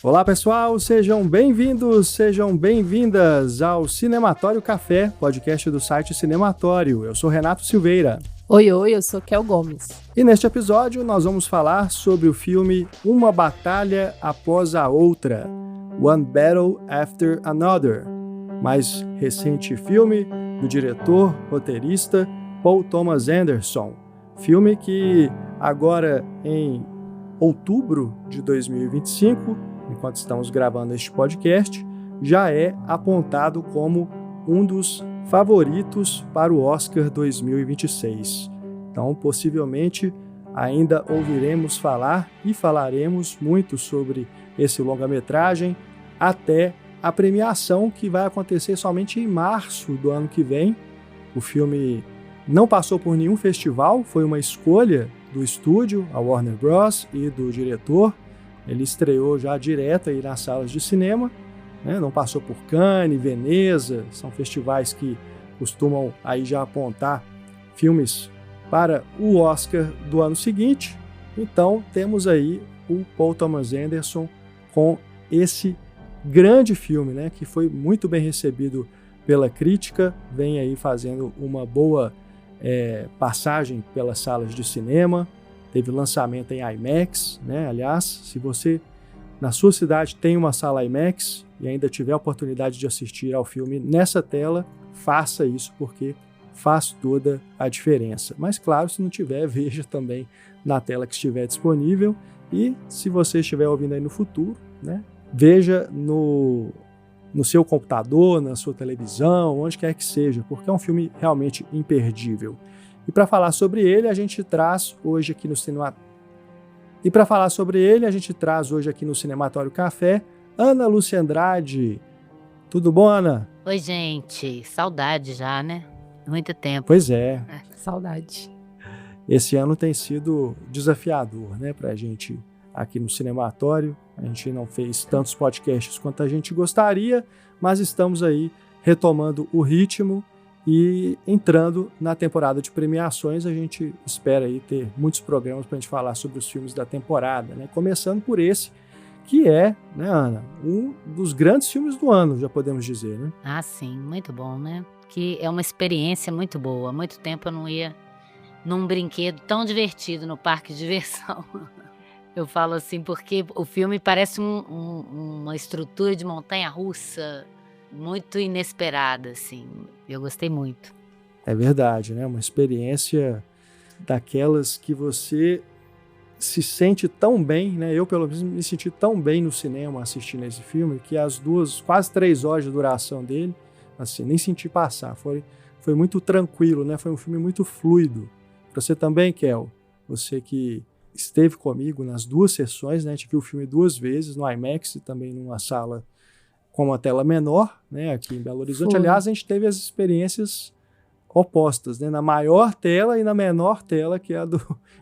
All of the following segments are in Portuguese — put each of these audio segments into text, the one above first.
Olá pessoal, sejam bem-vindos, sejam bem-vindas ao Cinematório Café, podcast do site Cinematório. Eu sou Renato Silveira. Oi, eu sou Kel Gomes. E neste episódio nós vamos falar sobre o filme Uma Batalha Após a Outra, One Battle After Another, mais recente filme do diretor, roteirista Paul Thomas Anderson. Filme que agora em outubro de 2025, enquanto estamos gravando este podcast, já é apontado como um dos favoritos para o Oscar 2026. Então, possivelmente, ainda ouviremos falar e falaremos muito sobre esse longa-metragem até a premiação que vai acontecer somente em março do ano que vem. O filme não passou por nenhum festival, foi uma escolha do estúdio, a Warner Bros. E do diretor. Ele estreou já direto aí nas salas de cinema, né? Não passou por Cannes, Veneza, são festivais que costumam aí já apontar filmes para o Oscar do ano seguinte. Então temos aí o Paul Thomas Anderson com esse grande filme, né? Que foi muito bem recebido pela crítica, vem aí fazendo uma boa passagem pelas salas de cinema. Teve lançamento em IMAX, né? Aliás, se você na sua cidade tem uma sala IMAX e ainda tiver a oportunidade de assistir ao filme nessa tela, faça isso porque faz toda a diferença. Mas claro, se não tiver, veja também na tela que estiver disponível. E se você estiver ouvindo aí no futuro, né? Veja no seu computador, na sua televisão, onde quer que seja, porque é um filme realmente imperdível. E para falar sobre ele, a gente traz hoje aqui no Cinematório Café, Ana Lúcia Andrade. Tudo bom, Ana? Oi, gente. Saudade já, né? Muito tempo. Pois é. Saudade. Esse ano tem sido desafiador, né, pra gente aqui no Cinematório. A gente não fez tantos podcasts quanto a gente gostaria, mas estamos aí retomando o ritmo. E entrando na temporada de premiações, a gente espera aí ter muitos programas para a gente falar sobre os filmes da temporada, né? Começando por esse, que é, né, Ana, um dos grandes filmes do ano, já podemos dizer, né? Ah, sim, muito bom, né? Que é uma experiência muito boa. Há muito tempo eu não ia num brinquedo tão divertido no parque de diversão. Eu falo assim porque o filme parece uma estrutura de montanha-russa muito inesperada, assim. Eu gostei muito. É verdade, né? Uma experiência daquelas que você se sente tão bem, né? Eu, pelo menos, me senti tão bem no cinema assistindo esse filme que as quase 3 horas de duração dele, assim, nem senti passar. Foi muito tranquilo, né? Foi um filme muito fluido. Você também, Kel? Você que esteve comigo nas 2 sessões, né? A gente viu o filme 2 vezes, no IMAX e também numa sala com uma tela menor, né, aqui em Belo Horizonte. Foi. Aliás, a gente teve as experiências opostas, né, na maior tela e na menor tela, que é a do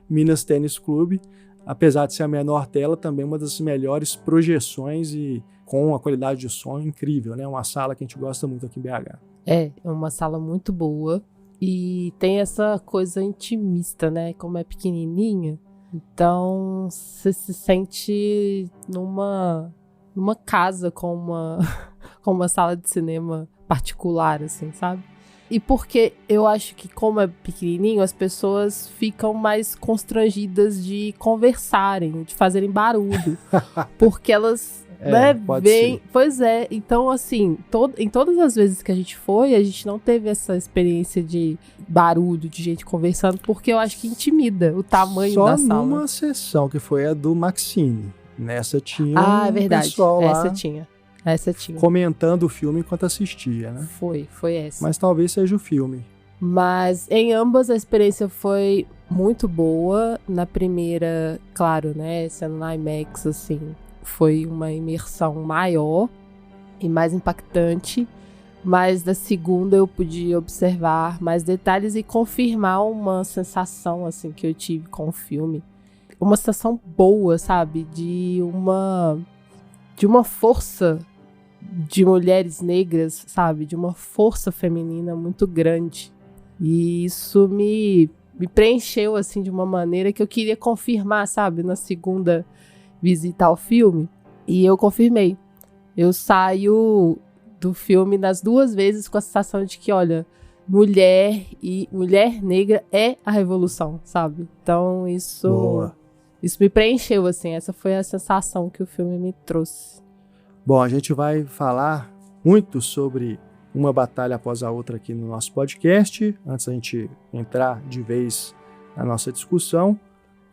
Minas Tênis Clube. Apesar de ser a menor tela, também uma das melhores projeções e com uma qualidade de som incrível, né, uma sala que a gente gosta muito aqui em BH. É uma sala muito boa e tem essa coisa intimista, né, como é pequenininha. Então, você se sente numa casa com uma sala de cinema particular, assim, sabe? E porque eu acho que, como é pequenininho, as pessoas ficam mais constrangidas de conversarem, de fazerem barulho. Porque elas, veem... Pois é, então, assim, em todas as vezes que a gente não teve essa experiência de barulho, de gente conversando, porque eu acho que intimida o tamanho da sala. Só numa sessão, que foi a do Maxine. Nessa tinha é verdade. Pessoal lá Essa tinha. Comentando o filme enquanto assistia, né? Foi essa. Mas talvez seja o filme. Mas em ambas a experiência foi muito boa. Na primeira, claro, né, sendo na IMAX, assim, foi uma imersão maior e mais impactante. Mas da segunda eu pude observar mais detalhes e confirmar uma sensação, assim, que eu tive com o filme. Uma sensação boa, sabe? De uma força de mulheres negras, sabe? De uma força feminina muito grande. E isso me preencheu, assim, de uma maneira que eu queria confirmar, sabe? Na segunda visita ao filme. E eu confirmei. Eu saio do filme nas 2 vezes com a sensação de que, olha, mulher negra é a revolução, sabe? Então isso me preencheu, assim. Essa foi a sensação que o filme me trouxe. Bom, a gente vai falar muito sobre Uma Batalha Após a Outra aqui no nosso podcast. Antes da gente entrar de vez na nossa discussão,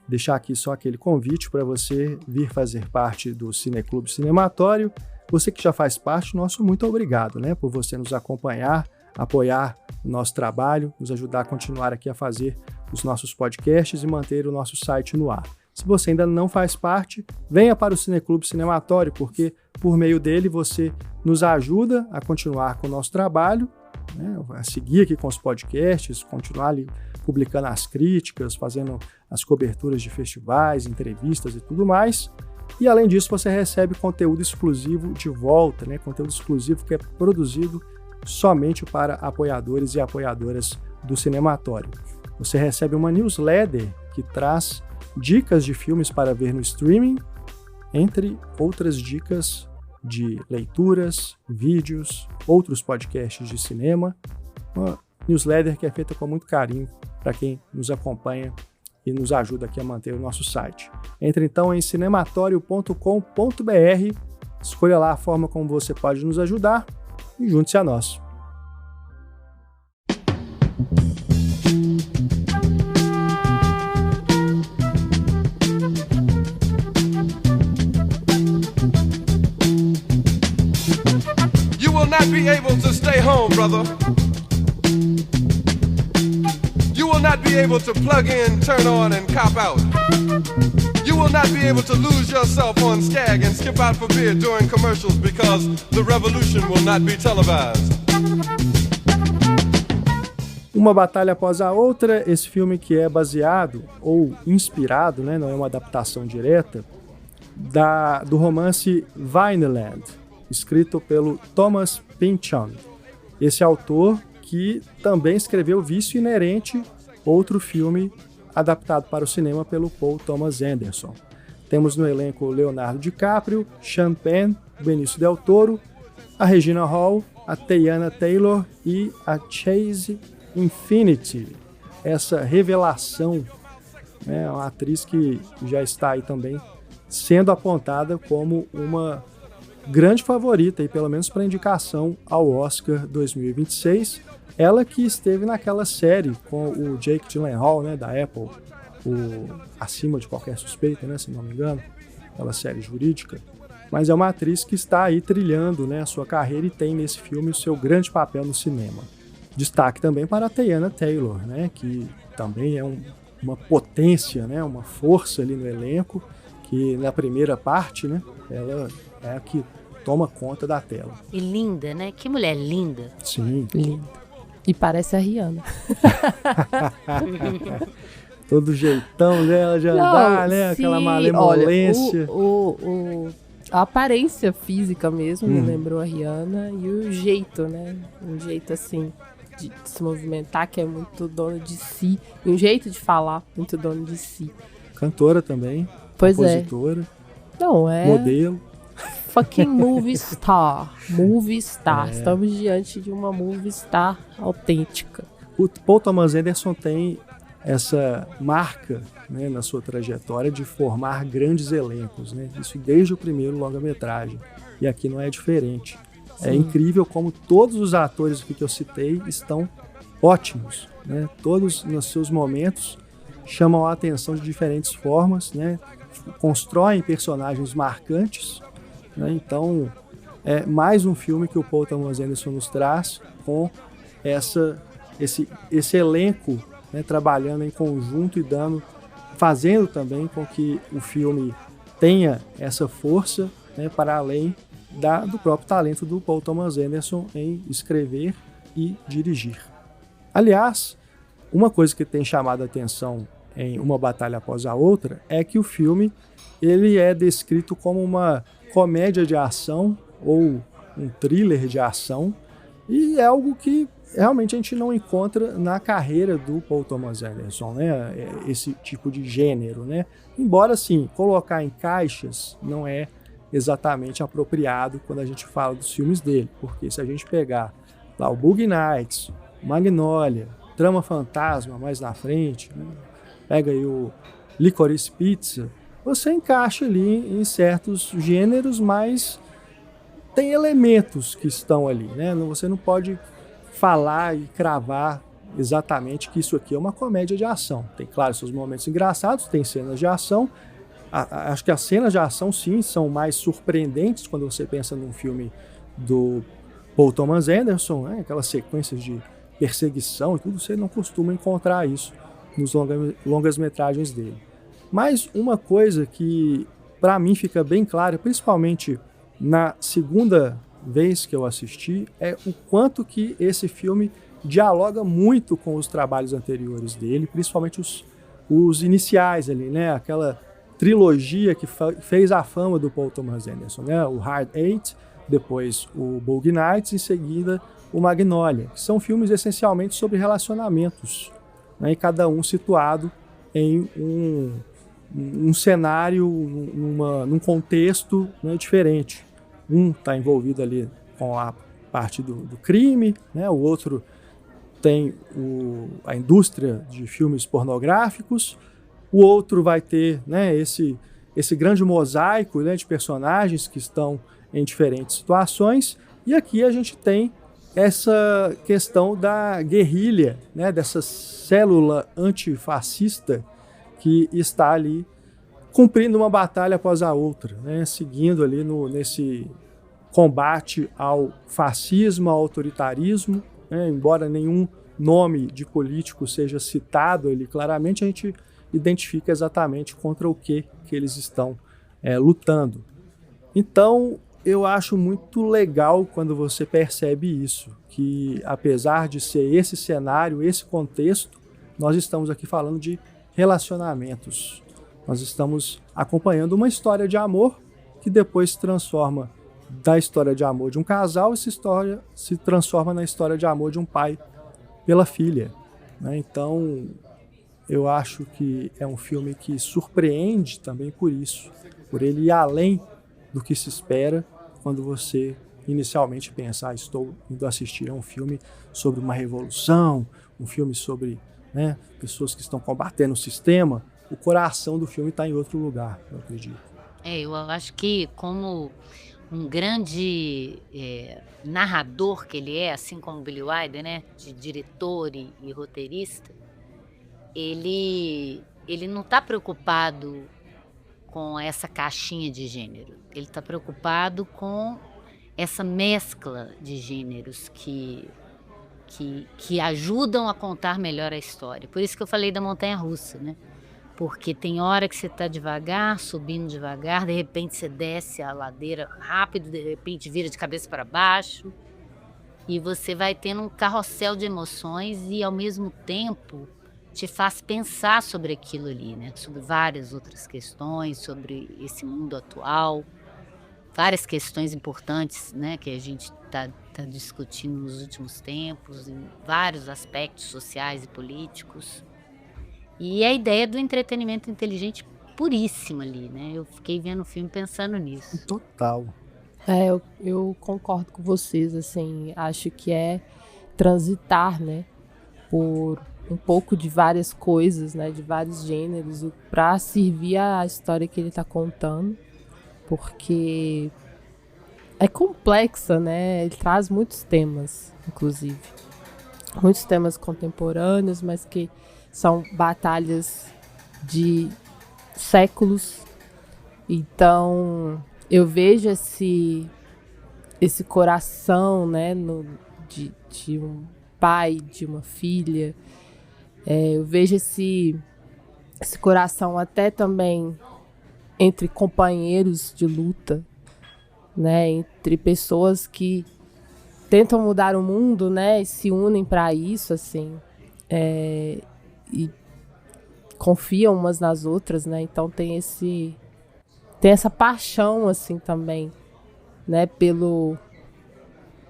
deixar aqui só aquele convite para você vir fazer parte do Cineclube Cinematório. Você que já faz parte, nosso muito obrigado, né, por você nos acompanhar, apoiar o nosso trabalho, nos ajudar a continuar aqui a fazer os nossos podcasts e manter o nosso site no ar. Se você ainda não faz parte, venha para o Cineclube Cinematório, porque por meio dele você nos ajuda a continuar com o nosso trabalho, né, a seguir aqui com os podcasts, continuar ali publicando as críticas, fazendo as coberturas de festivais, entrevistas e tudo mais. E além disso, você recebe conteúdo exclusivo de volta, né? Conteúdo exclusivo que é produzido somente para apoiadores e apoiadoras do Cinematório. Você recebe uma newsletter que traz dicas de filmes para ver no streaming, entre outras dicas de leituras, vídeos, outros podcasts de cinema. Uma newsletter que é feita com muito carinho para quem nos acompanha e nos ajuda aqui a manter o nosso site. Entre então em cinematório.com.br, escolha lá a forma como você pode nos ajudar e junte-se a nós. You will not be able to stay home, brother. You will not be able to plug in, turn on, and cop out. You will not be able to lose yourself on Skag and skip out for beer during commercials because the revolution will not be televised. Uma Batalha Após a Outra, esse filme que é baseado ou inspirado, né, não é uma adaptação direta, do romance Vineland, escrito pelo Thomas Pynchon. Esse autor que também escreveu Vício Inerente, outro filme adaptado para o cinema pelo Paul Thomas Anderson. Temos no elenco Leonardo DiCaprio, Sean Penn, Benício Del Toro, a Regina Hall, a Teyana Taylor e a Chase Infinity. Essa revelação, né, uma atriz que já está aí também sendo apontada como uma grande favorita, e pelo menos para indicação ao Oscar 2026. Ela que esteve naquela série com o Jake Gyllenhaal, né, da Apple, o Acima de Qualquer Suspeita, né, se não me engano, aquela série jurídica. Mas é uma atriz que está aí trilhando, né, a sua carreira e tem nesse filme o seu grande papel no cinema. Destaque também para a Teyana Taylor, né, que também é uma potência, né, uma força ali no elenco, que na primeira parte, né, ela é a que toma conta da tela. E linda, né? Que mulher linda. Sim. Linda. E parece a Rihanna. Todo jeitão dela de andar, né? Aquela malemolência. Olha, a aparência física mesmo me lembrou a Rihanna, e o jeito, né? Um jeito assim de se movimentar que é muito dono de si. E um jeito de falar muito dono de si. Cantora também. Pois compositora. Não é. Modelo. Fucking movie star. Movie star. Estamos diante de uma movie star autêntica. O Paul Thomas Anderson tem essa marca, né, na sua trajetória de formar grandes elencos, né? Isso desde o primeiro longa-metragem. E aqui não é diferente. Sim. É incrível como todos os atores aqui que eu citei estão ótimos, né? Todos nos seus momentos chamam a atenção de diferentes formas, né? Constroem personagens marcantes, né? Então é mais um filme que o Paul Thomas Anderson nos traz com esse elenco, né, trabalhando em conjunto e fazendo também com que o filme tenha essa força, né, para além do próprio talento do Paul Thomas Anderson em escrever e dirigir. Aliás, uma coisa que tem chamado a atenção em Uma Batalha Após a Outra é que o filme ele é descrito como uma comédia de ação ou um thriller de ação, e é algo que realmente a gente não encontra na carreira do Paul Thomas Anderson, né? Esse tipo de gênero, né? Embora, sim, colocar em caixas não é exatamente apropriado quando a gente fala dos filmes dele, porque se a gente pegar lá o Boogie Nights, Magnolia, Trama Fantasma mais na frente, né? Pega aí o Licorice Pizza, você encaixa ali em certos gêneros, mas tem elementos que estão ali, né? Você não pode falar e cravar exatamente que isso aqui é uma comédia de ação. Tem, claro, seus momentos engraçados, tem cenas de ação. Acho que as cenas de ação, sim, são mais surpreendentes quando você pensa num filme do Paul Thomas Anderson, né? Aquelas sequências de perseguição e tudo, você não costuma encontrar isso nos longas-metragens dele. Mas uma coisa que, para mim, fica bem clara, principalmente na segunda vez que eu assisti, é o quanto que esse filme dialoga muito com os trabalhos anteriores dele, principalmente os iniciais ali, né? Aquela trilogia que fez a fama do Paul Thomas Anderson, né? O Hard Eight, depois o Boogie Nights, em seguida o Magnolia, que são filmes essencialmente sobre relacionamentos, né? E cada um situado em um cenário, num contexto, né, diferente. Um está envolvido ali com a parte do crime, né? O outro tem a indústria de filmes pornográficos, o outro vai ter, né, esse grande mosaico, né, de personagens que estão em diferentes situações, e aqui a gente tem essa questão da guerrilha, né, dessa célula antifascista que está ali cumprindo uma batalha após a outra, né, seguindo ali nesse combate ao fascismo, ao autoritarismo, né, embora nenhum nome de político seja citado ali claramente, a gente identifica exatamente contra o que eles estão lutando. Então, eu acho muito legal quando você percebe isso, que apesar de ser esse cenário, esse contexto, nós estamos aqui falando de relacionamentos. Nós estamos acompanhando uma história de amor que depois se transforma da história de amor de um casal, essa história se transforma na história de amor de um pai pela filha, né? Então, eu acho que é um filme que surpreende também por isso, por ele ir além do que se espera quando você inicialmente pensa, estou indo assistir a um filme sobre uma revolução, um filme sobre, né, pessoas que estão combatendo o sistema. O coração do filme está em outro lugar, eu acredito. Eu acho que como um grande narrador que ele é, assim como Billy Wilder, né, de diretor e roteirista, ele não está preocupado com essa caixinha de gênero. Ele está preocupado com essa mescla de gêneros que ajudam a contar melhor a história. Por isso que eu falei da montanha-russa, né? Porque tem hora que você está devagar, subindo devagar, de repente você desce a ladeira rápido, de repente vira de cabeça para baixo, e você vai tendo um carrossel de emoções e, ao mesmo tempo, te faz pensar sobre aquilo ali, né? Sobre várias outras questões, sobre esse mundo atual, várias questões importantes, né, que a gente está discutindo nos últimos tempos, em vários aspectos sociais e políticos. E a ideia do entretenimento inteligente puríssima ali, né? Eu fiquei vendo o filme pensando nisso. Total. Eu concordo com vocês, assim, acho que é transitar, né, por um pouco de várias coisas, né, de vários gêneros, para servir a história que ele está contando, porque é complexa, né? Ele traz muitos temas, inclusive, muitos temas contemporâneos, mas que são batalhas de séculos. Então, eu vejo esse coração, né, de um pai, de uma filha. Eu vejo esse coração até também entre companheiros de luta, né, entre pessoas que tentam mudar o mundo, né, e se unem para isso, assim, e confiam umas nas outras, né? Então tem essa paixão, assim, também, né,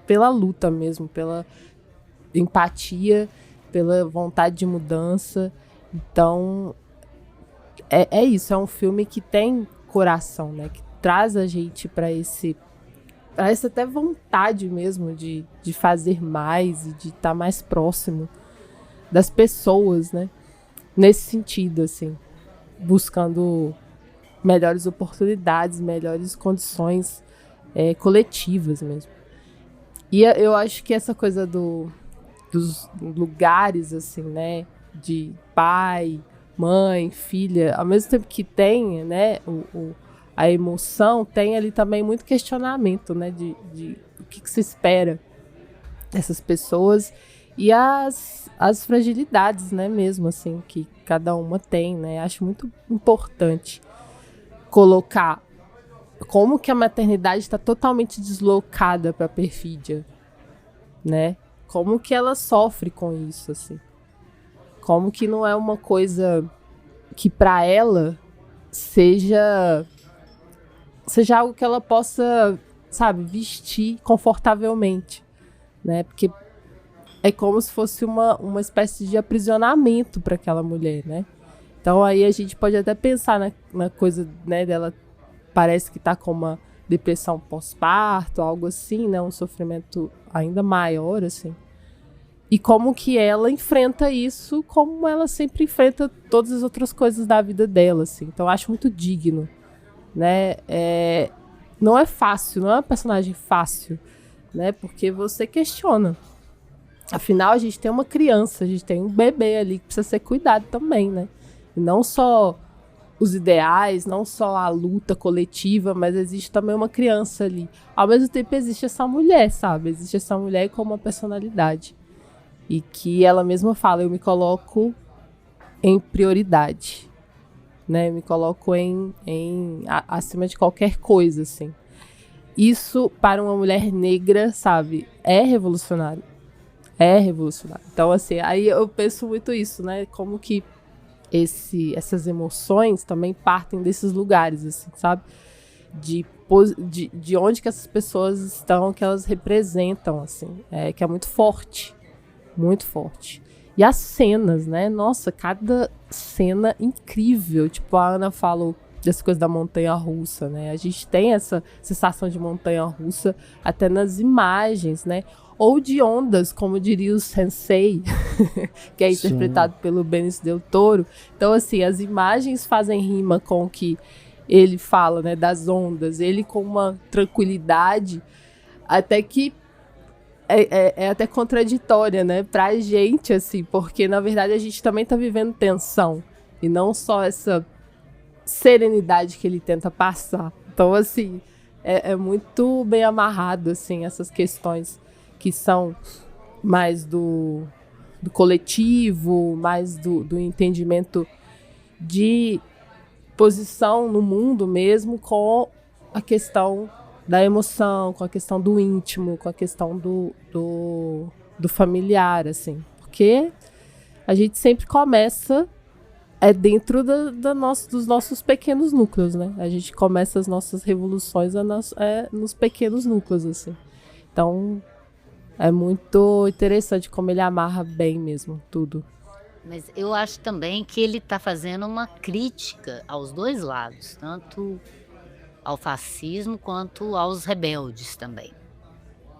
pela luta mesmo, pela empatia, pela vontade de mudança. Então é isso, é um filme que tem coração, né, que traz a gente para essa até vontade mesmo de fazer mais e de estar mais próximo das pessoas, né? Nesse sentido, assim, buscando melhores oportunidades, melhores condições coletivas mesmo. E eu acho que essa coisa dos lugares, assim, né? De pai, mãe, filha, ao mesmo tempo que tem, né? A emoção, tem ali também muito questionamento, né? De o que se espera dessas pessoas e as fragilidades, né? Mesmo, assim, que cada uma tem, né? Acho muito importante colocar como que a maternidade está totalmente deslocada para a perfídia, né? Como que ela sofre com isso, assim. Como que não é uma coisa que para ela seja algo que ela possa, sabe, vestir confortavelmente, né? Porque é como se fosse uma espécie de aprisionamento para aquela mulher, né? Então aí a gente pode até pensar na coisa, né, dela parece que tá com uma depressão pós-parto, algo assim, né? Um sofrimento ainda maior, assim. E como que ela enfrenta isso, como ela sempre enfrenta todas as outras coisas da vida dela, assim. Então eu acho muito digno, né? Não é fácil, não é uma personagem fácil, né? Porque você questiona. Afinal, a gente tem uma criança, a gente tem um bebê ali que precisa ser cuidado também, né? E não só os ideais, não só a luta coletiva, mas existe também uma criança ali. Ao mesmo tempo existe essa mulher, sabe? Existe essa mulher com uma personalidade. E que ela mesma fala, eu me coloco em prioridade, né? Eu me coloco acima de qualquer coisa, assim. Isso, para uma mulher negra, sabe, é revolucionário. É revolucionário. Então, assim, aí eu penso muito isso, né? Como que essas emoções também partem desses lugares, assim, sabe? De onde que essas pessoas estão, que elas representam, assim. Que é muito forte. Muito forte. E as cenas, né? Nossa, cada cena incrível. Tipo, a Ana falou dessa coisa da montanha-russa, né? A gente tem essa sensação de montanha-russa até nas imagens, né? Ou de ondas, como diria o Sensei, que é interpretado pelo Benicio del Toro. Então, assim, as imagens fazem rima com o que ele fala, né? Das ondas. Ele com uma tranquilidade até que é até contraditória, né, pra gente, assim, porque na verdade a gente também tá vivendo tensão e não só essa serenidade que ele tenta passar. Então, assim, é muito bem amarrado, assim, essas questões que são mais do coletivo, mais do entendimento de posição no mundo mesmo, com a questão da emoção, com a questão do íntimo, com a questão do familiar, assim. Porque a gente sempre começa dentro dos nossos pequenos núcleos, né? A gente começa as nossas revoluções nos pequenos núcleos, assim. Então, é muito interessante como ele amarra bem mesmo tudo. Mas eu acho também que ele está fazendo uma crítica aos dois lados, tanto ao fascismo quanto aos rebeldes também.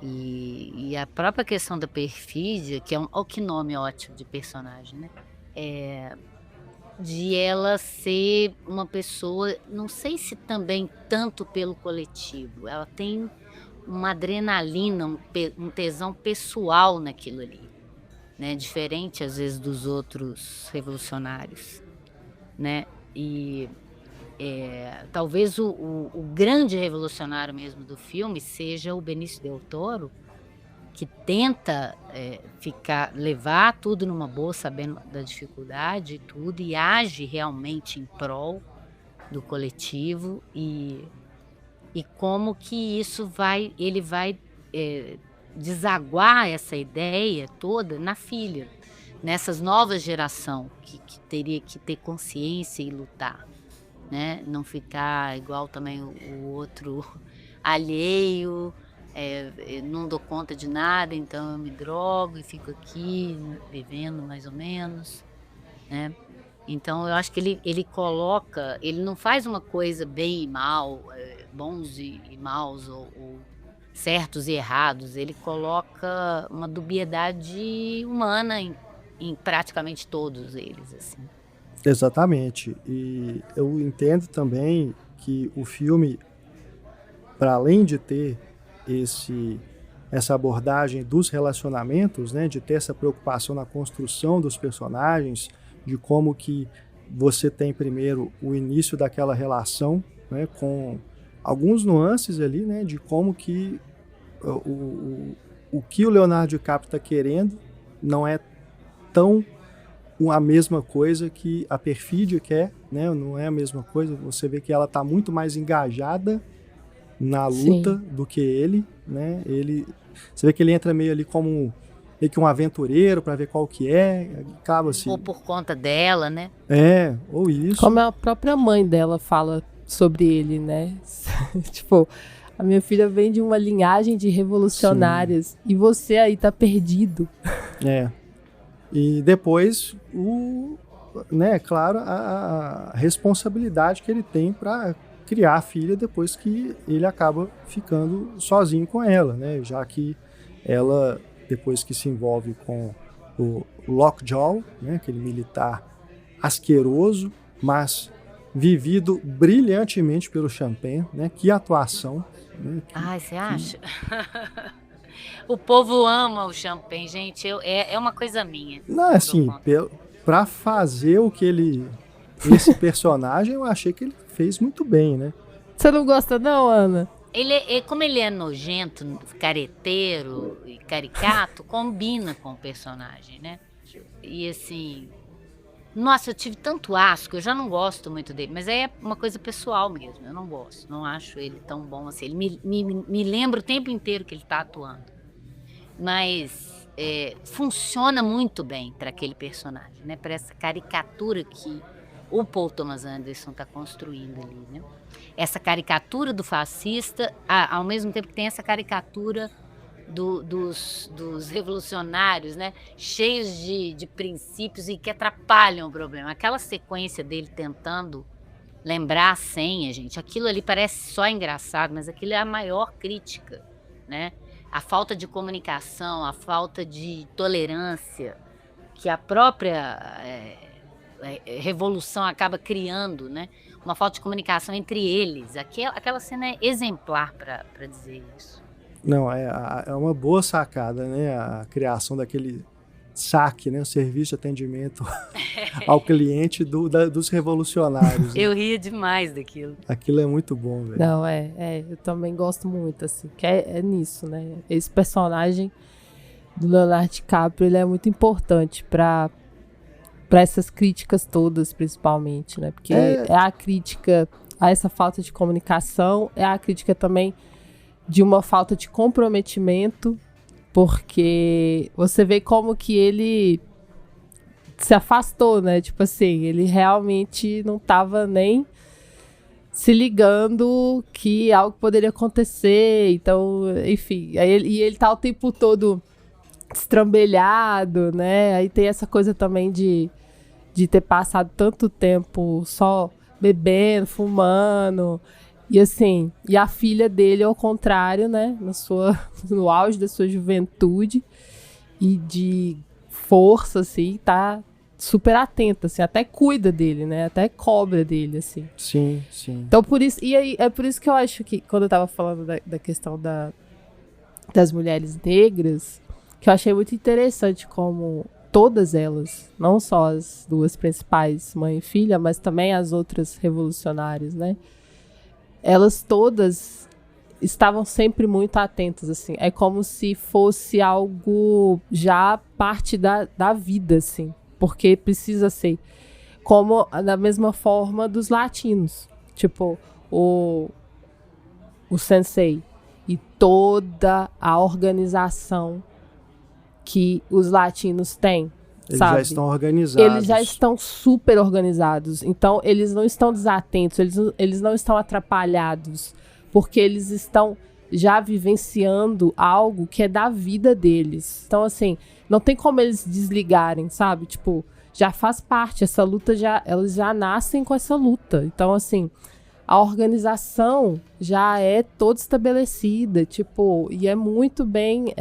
E a própria questão da perfídia, que olha que nome ótimo de personagem, né? De ela ser uma pessoa, não sei se também tanto pelo coletivo, ela tem uma adrenalina, um tesão pessoal naquilo ali, né? Diferente às vezes dos outros revolucionários, né? E talvez o grande revolucionário mesmo do filme seja o Benício del Toro, que tenta levar tudo numa boa, sabendo da dificuldade e tudo, e age realmente em prol do coletivo, e como que ele vai desaguar essa ideia toda na filha, nessas novas gerações que teria que ter consciência e lutar, né? Não ficar igual também o outro alheio, não dou conta de nada, então eu me drogo e fico aqui vivendo mais ou menos, né? Então eu acho que ele coloca, ele não faz uma coisa bem e mal, bons e maus, ou certos e errados. Ele coloca uma dubiedade humana em praticamente todos eles, assim. Exatamente. E eu entendo também que o filme, para além de ter essa abordagem dos relacionamentos, né, de ter essa preocupação na construção dos personagens, de como que você tem primeiro o início daquela relação, né, com alguns nuances ali, né, de como que o que o Leonardo DiCaprio está querendo não é tão a mesma coisa que a perfídia quer, né, não é a mesma coisa. Você vê que ela está muito mais engajada na luta do que ele, né? Você vê que ele entra meio ali como meio que um aventureiro para ver qual que é, acaba assim. Ou por conta dela, né? Ou isso. Como a própria mãe dela fala sobre ele, né? Tipo, a minha filha vem de uma linhagem de revolucionárias e você aí tá perdido. E depois, né, claro, a responsabilidade que ele tem para criar a filha depois que ele acaba ficando sozinho com ela, né? Já que ela, depois que se envolve com o Lockjaw, né, aquele militar asqueroso, mas vivido brilhantemente pelo Champagne, né? Que atuação. Né? Você acha? O povo ama o Champagne, gente. É uma coisa minha. Não, assim, pra fazer o que esse personagem, eu achei que ele fez muito bem, né? Você não gosta não, Ana? Como ele é nojento, careteiro e caricato, combina com o personagem, né? E assim... Nossa, eu tive tanto asco, eu já não gosto muito dele, mas é uma coisa pessoal mesmo, eu não gosto, não acho ele tão bom assim. Ele me lembra o tempo inteiro que ele tá atuando, mas funciona muito bem para aquele personagem, né? Para essa caricatura que o Paul Thomas Anderson tá construindo ali, né? Essa caricatura do fascista, ao mesmo tempo que tem essa caricatura dos revolucionários, né? Cheios de princípios e que atrapalham o problema. Aquela sequência dele tentando lembrar a senha, gente, aquilo ali parece só engraçado, mas aquilo é a maior crítica, né? A falta de comunicação, a falta de tolerância que a própria revolução acaba criando, né? Uma falta de comunicação entre eles. Aquela cena é exemplar para dizer isso. Não, é uma boa sacada, né? A criação daquele SAC, né? O serviço de atendimento ao cliente dos revolucionários. Né? Eu ria demais daquilo. Aquilo é muito bom, velho. Não, eu também gosto muito, assim, que é nisso, né? Esse personagem do Leonardo DiCaprio, ele é muito importante para essas críticas todas, principalmente, né? Porque é a crítica a essa falta de comunicação, é a crítica também de uma falta de comprometimento, porque você vê como que ele se afastou, né? Tipo assim, ele realmente não estava nem se ligando que algo poderia acontecer. Então, enfim, ele tá o tempo todo estrambelhado, né? Aí tem essa coisa também de ter passado tanto tempo só bebendo, fumando. E assim, e a filha dele, ao contrário, né, no auge da sua juventude e de força, assim, tá super atenta, assim, até cuida dele, né, até cobra dele, assim. Sim, sim. Então, por isso, e aí, é por isso que eu acho que, quando eu tava falando da questão das mulheres negras, que eu achei muito interessante como todas elas, não só as duas principais, mãe e filha, mas também as outras revolucionárias, né, elas todas estavam sempre muito atentas, assim. É como se fosse algo já parte da vida, assim. Porque precisa ser. Como da mesma forma dos latinos. Tipo, o sensei e toda a organização que os latinos têm. Eles sabe? Já estão organizados. Eles já estão super organizados. Então, eles não estão desatentos, eles não estão atrapalhados, porque eles estão já vivenciando algo que é da vida deles. Então, assim, não tem como eles desligarem, sabe? Tipo, já faz parte, essa luta, eles já nascem com essa luta. Então, assim, a organização já é toda estabelecida, tipo, e é muito bem,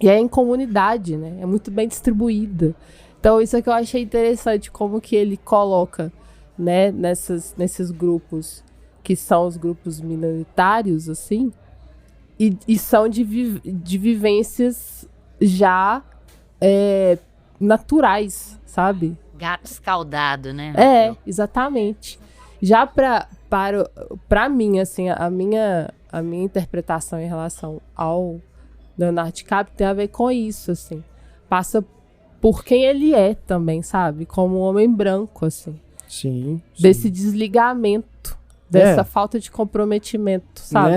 e é em comunidade, né? É muito bem distribuída. Então, isso é que eu achei interessante, como que ele coloca, né, nesses grupos, que são os grupos minoritários, assim, e são de vivências já naturais, sabe? Gato escaldado, né? Exatamente. Já pra mim, assim, a minha interpretação em relação ao Leonardo DiCaprio tem a ver com isso, assim. Passa por quem ele é também, sabe? Como um homem branco, assim. Sim. Desse desligamento, dessa falta de comprometimento, sabe?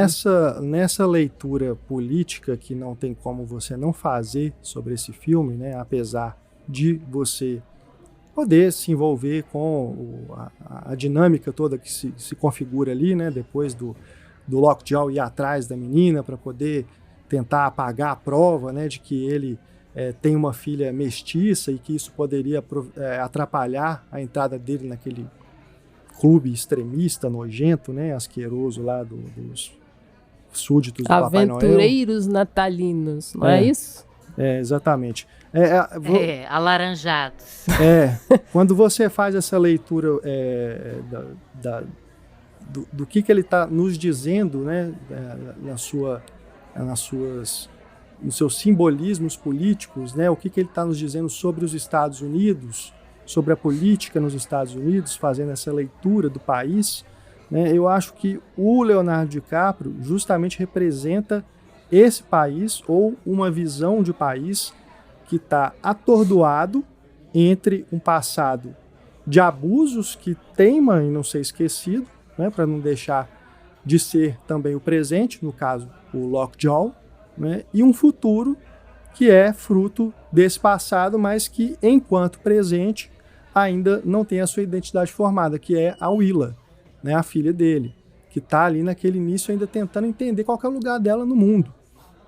Nessa leitura política que não tem como você não fazer sobre esse filme, né? Apesar de você poder se envolver com a dinâmica toda que se configura ali, né? Depois do Lockjaw ir atrás da menina para poder tentar apagar a prova, né? De que ele tem uma filha mestiça e que isso poderia atrapalhar a entrada dele naquele clube extremista, nojento, né? Asqueroso lá dos súditos do Papai Noel. Aventureiros natalinos, não é isso? Exatamente. Alaranjados. Quando você faz essa leitura do que ele está nos dizendo, né, nos seus simbolismos políticos, né, o que ele está nos dizendo sobre os Estados Unidos, sobre a política nos Estados Unidos, fazendo essa leitura do país, né, eu acho que o Leonardo DiCaprio justamente representa esse país, ou uma visão de país que está atordoado entre um passado de abusos que teima em não ser esquecido, né, para não deixar de ser também o presente, no caso o Lockjaw, né, e um futuro que é fruto desse passado, mas que enquanto presente ainda não tem a sua identidade formada, que é a Willa, né, a filha dele, que está ali naquele início ainda tentando entender qual que é o lugar dela no mundo.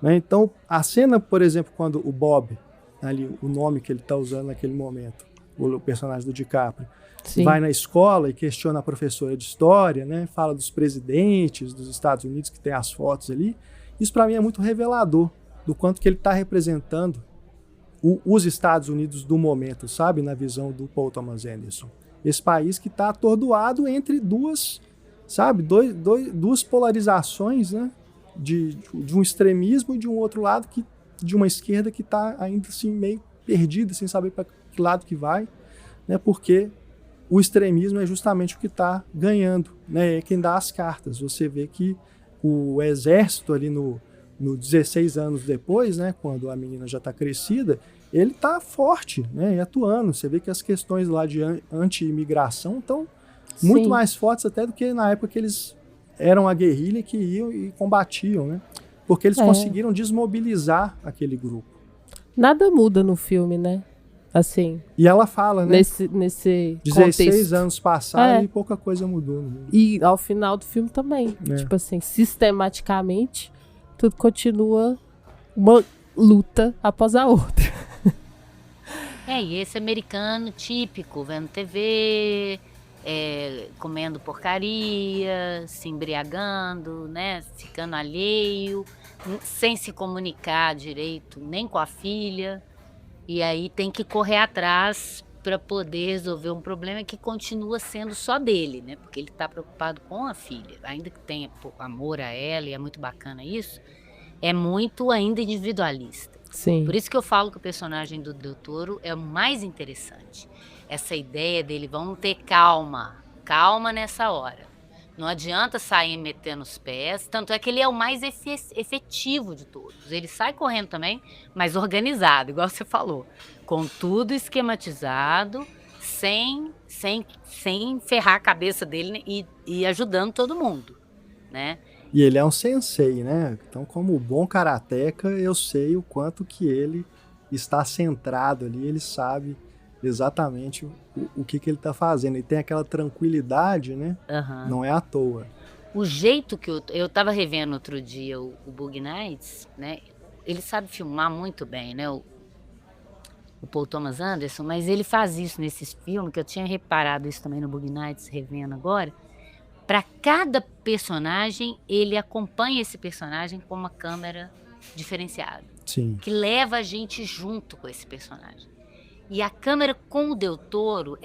Né? Então, a cena, por exemplo, quando o Bob, ali, o nome que ele está usando naquele momento, o personagem do DiCaprio, Sim. vai na escola e questiona a professora de história, né? Fala dos presidentes dos Estados Unidos, que tem as fotos ali. Isso, para mim, é muito revelador do quanto que ele está representando os Estados Unidos do momento, sabe? Na visão do Paul Thomas Anderson. Esse país que está atordoado entre duas polarizações, né? De um extremismo e de um outro lado, de uma esquerda que está ainda assim meio perdida, sem saber para que lado que vai, né? Porque o extremismo é justamente o que está ganhando, né? É quem dá as cartas. Você vê que o exército ali no 16 anos depois, né? Quando a menina já está crescida, ele está forte, né? E atuando. Você vê que as questões lá de anti-imigração estão muito mais fortes até do que na época que eles eram a guerrilha que iam e combatiam, né? Porque eles conseguiram desmobilizar aquele grupo. Nada muda no filme, né? Assim. E ela fala, né? Nesse 16 contexto. Anos passaram e pouca coisa mudou no mundo. E ao final do filme também. Tipo assim, sistematicamente, tudo continua uma luta após a outra. E esse americano típico, vendo TV... comendo porcaria, se embriagando, né, ficando alheio, sem se comunicar direito nem com a filha, e aí tem que correr atrás para poder resolver um problema que continua sendo só dele, né, porque ele está preocupado com a filha, ainda que tenha amor a ela, e é muito bacana isso, é muito ainda individualista. Sim. Por isso que eu falo que o personagem do Del Toro é o mais interessante. Essa ideia dele, vamos ter calma nessa hora. Não adianta sair metendo os pés, tanto é que ele é o mais efetivo de todos. Ele sai correndo também, mas organizado, igual você falou, com tudo esquematizado, sem ferrar a cabeça dele e ajudando todo mundo, né? E ele é um sensei, né? Então, como bom karateca, eu sei o quanto que ele está centrado ali, ele sabe exatamente o que ele está fazendo. E tem aquela tranquilidade, né? Uhum. Não é à toa. O jeito que eu estava revendo outro dia o Boogie Nights, né? Ele sabe filmar muito bem, né? O Paul Thomas Anderson, mas ele faz isso nesses filmes, que eu tinha reparado isso também no Boogie Nights, revendo agora, para cada personagem, ele acompanha esse personagem com uma câmera diferenciada. Sim. Que leva a gente junto com esse personagem. E a câmera com o Del Toro,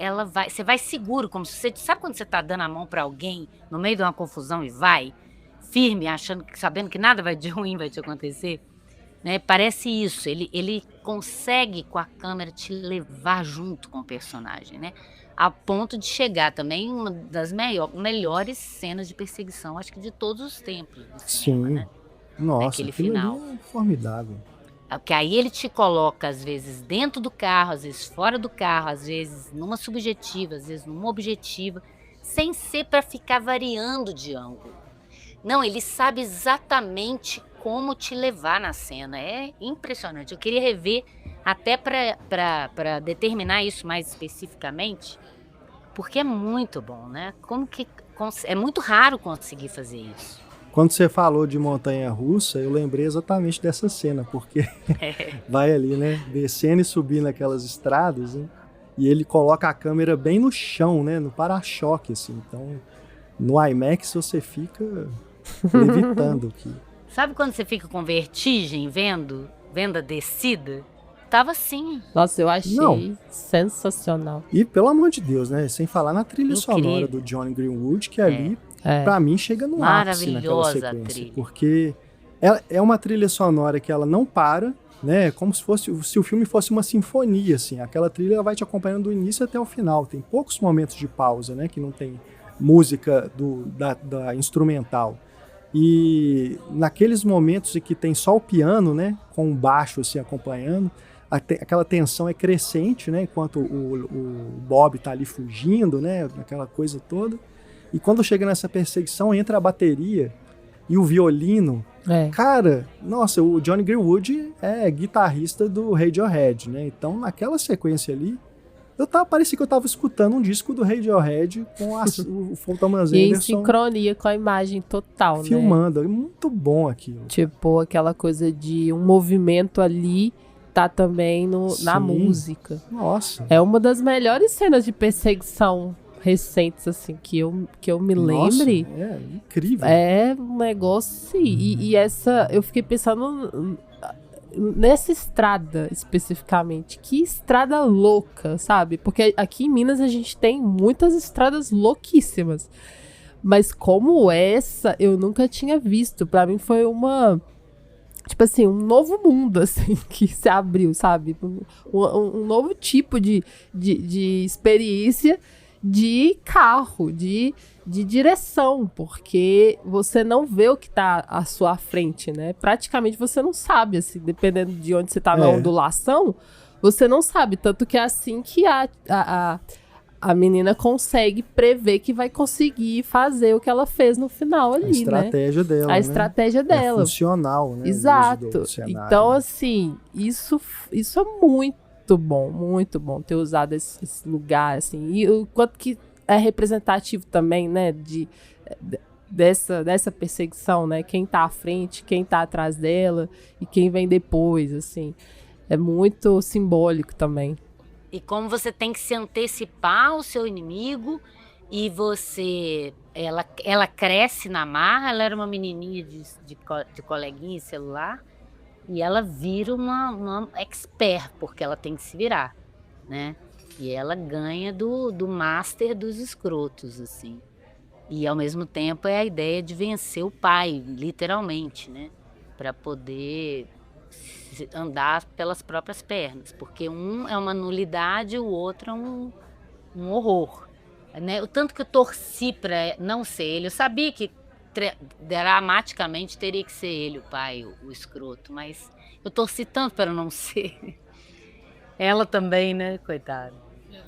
você vai seguro, como se você... Sabe quando você tá dando a mão para alguém no meio de uma confusão e vai firme, sabendo que nada de ruim vai te acontecer? Né? Parece isso, ele consegue com a câmera te levar junto com o personagem, né? A ponto de chegar também uma das melhores cenas de perseguição, acho que de todos os tempos do cinema, Sim. né? Nossa, Aquele aquilo final. ali é formidável. Porque aí ele te coloca, às vezes, dentro do carro, às vezes fora do carro, às vezes numa subjetiva, às vezes numa objetiva, sem ser para ficar variando de ângulo. Não, ele sabe exatamente como te levar na cena. É impressionante. Eu queria rever até para determinar isso mais especificamente, porque é muito bom, né? É muito raro conseguir fazer isso. Quando você falou de montanha-russa, eu lembrei exatamente dessa cena, porque vai ali, né, descendo e subindo aquelas estradas, né, e ele coloca a câmera bem no chão, né, no para-choque, assim. Então, no IMAX você fica levitando aqui. Sabe quando você fica com vertigem vendo a descida? Tava assim. Nossa, eu achei Não. sensacional. E, pelo amor de Deus, né, sem falar na trilha Incrível. sonora do Johnny Greenwood, que ali... É. Pra mim chega no ápice naquela Maravilhosa sequência, a trilha. porque é uma trilha sonora que ela não para, né? Como se o filme fosse uma sinfonia, assim. Aquela trilha vai te acompanhando do início até o final. Tem poucos momentos de pausa, né? Que não tem música da instrumental. E naqueles momentos em que tem só o piano, né? Com o baixo assim acompanhando, aquela tensão é crescente, né? Enquanto o Bob tá ali fugindo, né? Aquela coisa toda. E quando chega nessa perseguição, entra a bateria e o violino. Cara, nossa, o Johnny Greenwood é guitarrista do Radiohead, né? Então, naquela sequência ali, parecia que eu tava escutando um disco do Radiohead com o Paul Thomas E em Anderson sincronia com a imagem total, filmando. né? É muito bom aquilo. Tipo, aquela coisa de um movimento ali tá também na Sim. música. Nossa. É uma das melhores cenas de perseguição recentes, assim, que eu me lembre. É incrível. É um negócio, sim. E essa, eu fiquei pensando nessa estrada, especificamente. Que estrada louca, sabe? Porque aqui em Minas a gente tem muitas estradas louquíssimas. Mas como essa, eu nunca tinha visto. Pra mim foi tipo assim, um novo mundo, assim, que se abriu, sabe? Um novo tipo de experiência de carro, de direção, porque você não vê o que tá à sua frente, né? Praticamente você não sabe, assim, dependendo de onde você tá na ondulação, você não sabe, tanto que é assim que a menina consegue prever que vai conseguir fazer o que ela fez no final ali, a estratégia dela, A né? estratégia dela. É funcional, né? Exato. Então, assim, isso é muito bom ter usado esse lugar, assim. E o quanto que é representativo também, né, dessa perseguição, né? Quem tá à frente, quem tá atrás dela e quem vem depois, assim. É muito simbólico também. E como você tem que se antecipar ao seu inimigo e ela cresce na marra, ela era uma menininha de coleguinha de celular e ela vira uma expert, porque ela tem que se virar, né? E ela ganha do master dos escrotos, assim. E ao mesmo tempo é a ideia de vencer o pai, literalmente, né? Para poder andar pelas próprias pernas, porque um é uma nulidade, o outro é um horror, né? O tanto que eu torci para não ser ele, eu sabia que dramaticamente teria que ser ele o pai, o escroto, mas eu torci tanto para não ser. Ela também, né, coitada.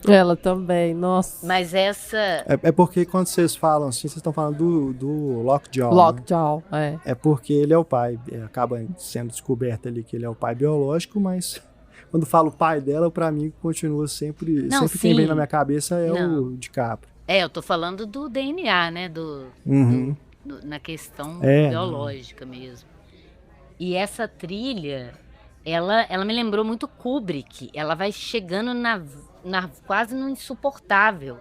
Ela também, nossa. Mas essa... É porque quando vocês falam assim, vocês estão falando do Lockjaw. Lockjaw, né? É porque ele é o pai. Acaba sendo descoberto ali que ele é o pai biológico, mas quando falo pai dela, pra mim continua sempre quem vem na minha cabeça é o DiCaprio. Eu tô falando do DNA, né? Na questão biológica mesmo. E essa trilha, ela me lembrou muito Kubrick. Ela vai chegando quase no insuportável.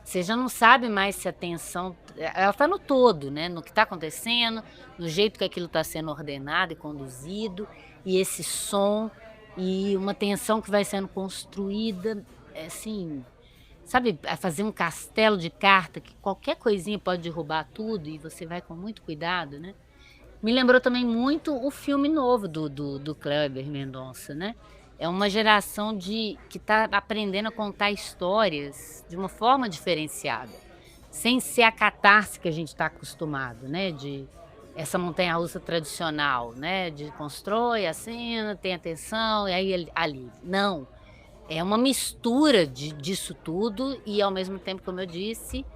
Você já não sabe mais se a tensão... Ela está no todo, né? No que está acontecendo, no jeito que aquilo está sendo ordenado e conduzido, e esse som, e uma tensão que vai sendo construída, assim... Sabe, fazer um castelo de carta, que qualquer coisinha pode derrubar tudo, e você vai com muito cuidado, né? Me lembrou também muito o filme novo do Kleber Mendonça, né? É uma geração que está aprendendo a contar histórias de uma forma diferenciada, sem ser a catarse que a gente está acostumado, né? De essa montanha-russa tradicional, né? De constrói a cena, tem a tensão, e aí alívio. Não, é uma mistura disso tudo e, ao mesmo tempo, como eu disse,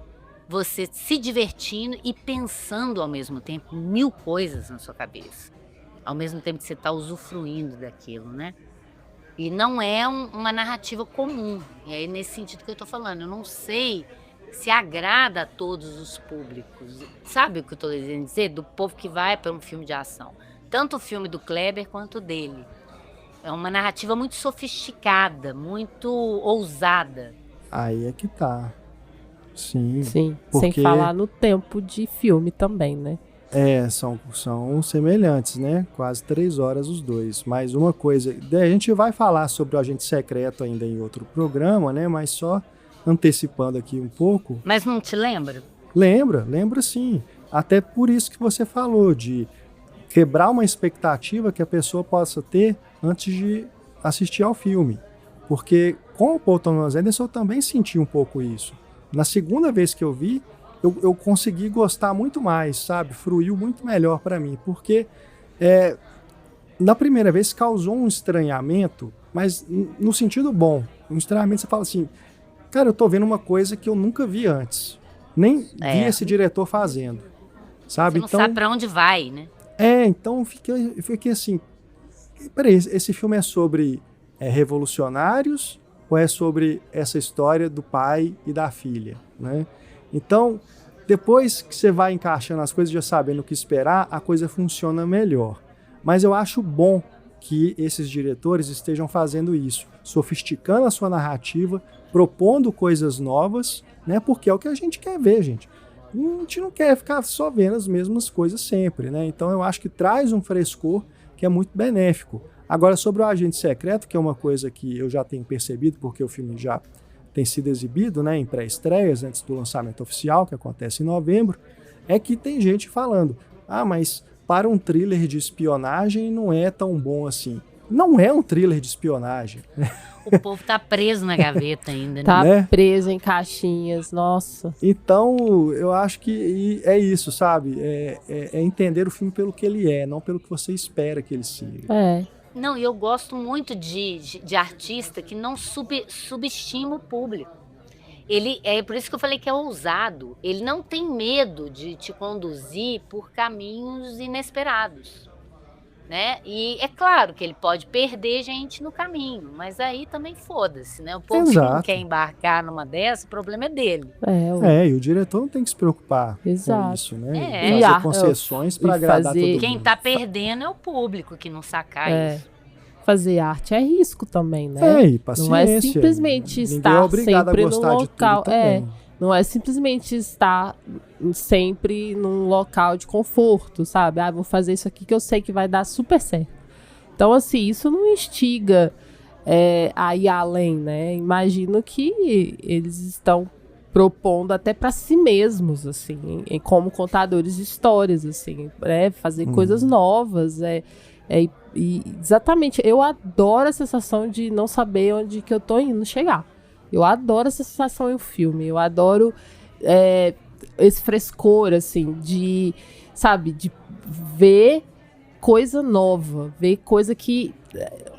você se divertindo e pensando ao mesmo tempo 1000 coisas na sua cabeça, ao mesmo tempo que você está usufruindo daquilo, né? E não é uma narrativa comum. E aí, nesse sentido que eu estou falando, eu não sei se agrada a todos os públicos. Sabe o que eu estou querendo dizer? Do povo que vai para um filme de ação. Tanto o filme do Kleber quanto o dele. É uma narrativa muito sofisticada, muito ousada. Aí é que tá. Sim. Sim, porque... sem falar no tempo de filme também, né? São semelhantes, né? Quase 3 horas os dois. Mas uma coisa... A gente vai falar sobre o Agente Secreto ainda em outro programa, né? Mas só antecipando aqui um pouco... Mas não te lembra? Lembra sim. Até por isso que você falou, de quebrar uma expectativa que a pessoa possa ter antes de assistir ao filme. Porque com o Paul Thomas Anderson eu também senti um pouco isso. Na segunda vez que eu vi, eu consegui gostar muito mais, sabe? Fruiu muito melhor para mim, porque na primeira vez causou um estranhamento, mas no sentido bom. Um estranhamento, você fala assim, cara, eu tô vendo uma coisa que eu nunca vi antes. Nem vi esse diretor fazendo, sabe? Você não sabe pra onde vai, né? Então eu fiquei assim, peraí, esse filme é sobre revolucionários ou é sobre essa história do pai e da filha, né? Então, depois que você vai encaixando as coisas, já sabendo o que esperar, a coisa funciona melhor. Mas eu acho bom que esses diretores estejam fazendo isso, sofisticando a sua narrativa, propondo coisas novas, né? Porque é o que a gente quer ver, gente. A gente não quer ficar só vendo as mesmas coisas sempre, né? Então eu acho que traz um frescor que é muito benéfico. Agora, sobre o Agente Secreto, que é uma coisa que eu já tenho percebido, porque o filme já tem sido exibido, né, em pré-estreias, antes do lançamento oficial, que acontece em novembro, é que tem gente falando, mas para um thriller de espionagem não é tão bom assim. Não é um thriller de espionagem. O povo tá preso na gaveta ainda, né? Tá preso em caixinhas, nossa. Então, eu acho que é isso, sabe? É entender o filme pelo que ele é, não pelo que você espera que ele seja. Não, e eu gosto muito de artista que não subestima o público. É por isso que eu falei que é ousado. Ele não tem medo de te conduzir por caminhos inesperados, né? E é claro que ele pode perder gente no caminho, mas aí também foda-se, né? O povo que não quer embarcar numa dessa, o problema é dele. E o diretor não tem que se preocupar com isso, né? Fazer concessões para agradar todo mundo. Quem tá perdendo é o público que não sacar isso. Fazer arte é risco também, né? E paciência. Não é simplesmente estar sempre no local. Não é simplesmente estar sempre num local de conforto, sabe? Vou fazer isso aqui que eu sei que vai dar super certo. Então, assim, isso não instiga a ir além, né? Imagino que eles estão propondo até para si mesmos, assim, como contadores de histórias, assim, fazer coisas novas, e exatamente, eu adoro a sensação de não saber onde que eu tô indo chegar. Eu adoro essa sensação em um filme. Eu adoro esse frescor, assim, de ver coisa nova, ver coisa que...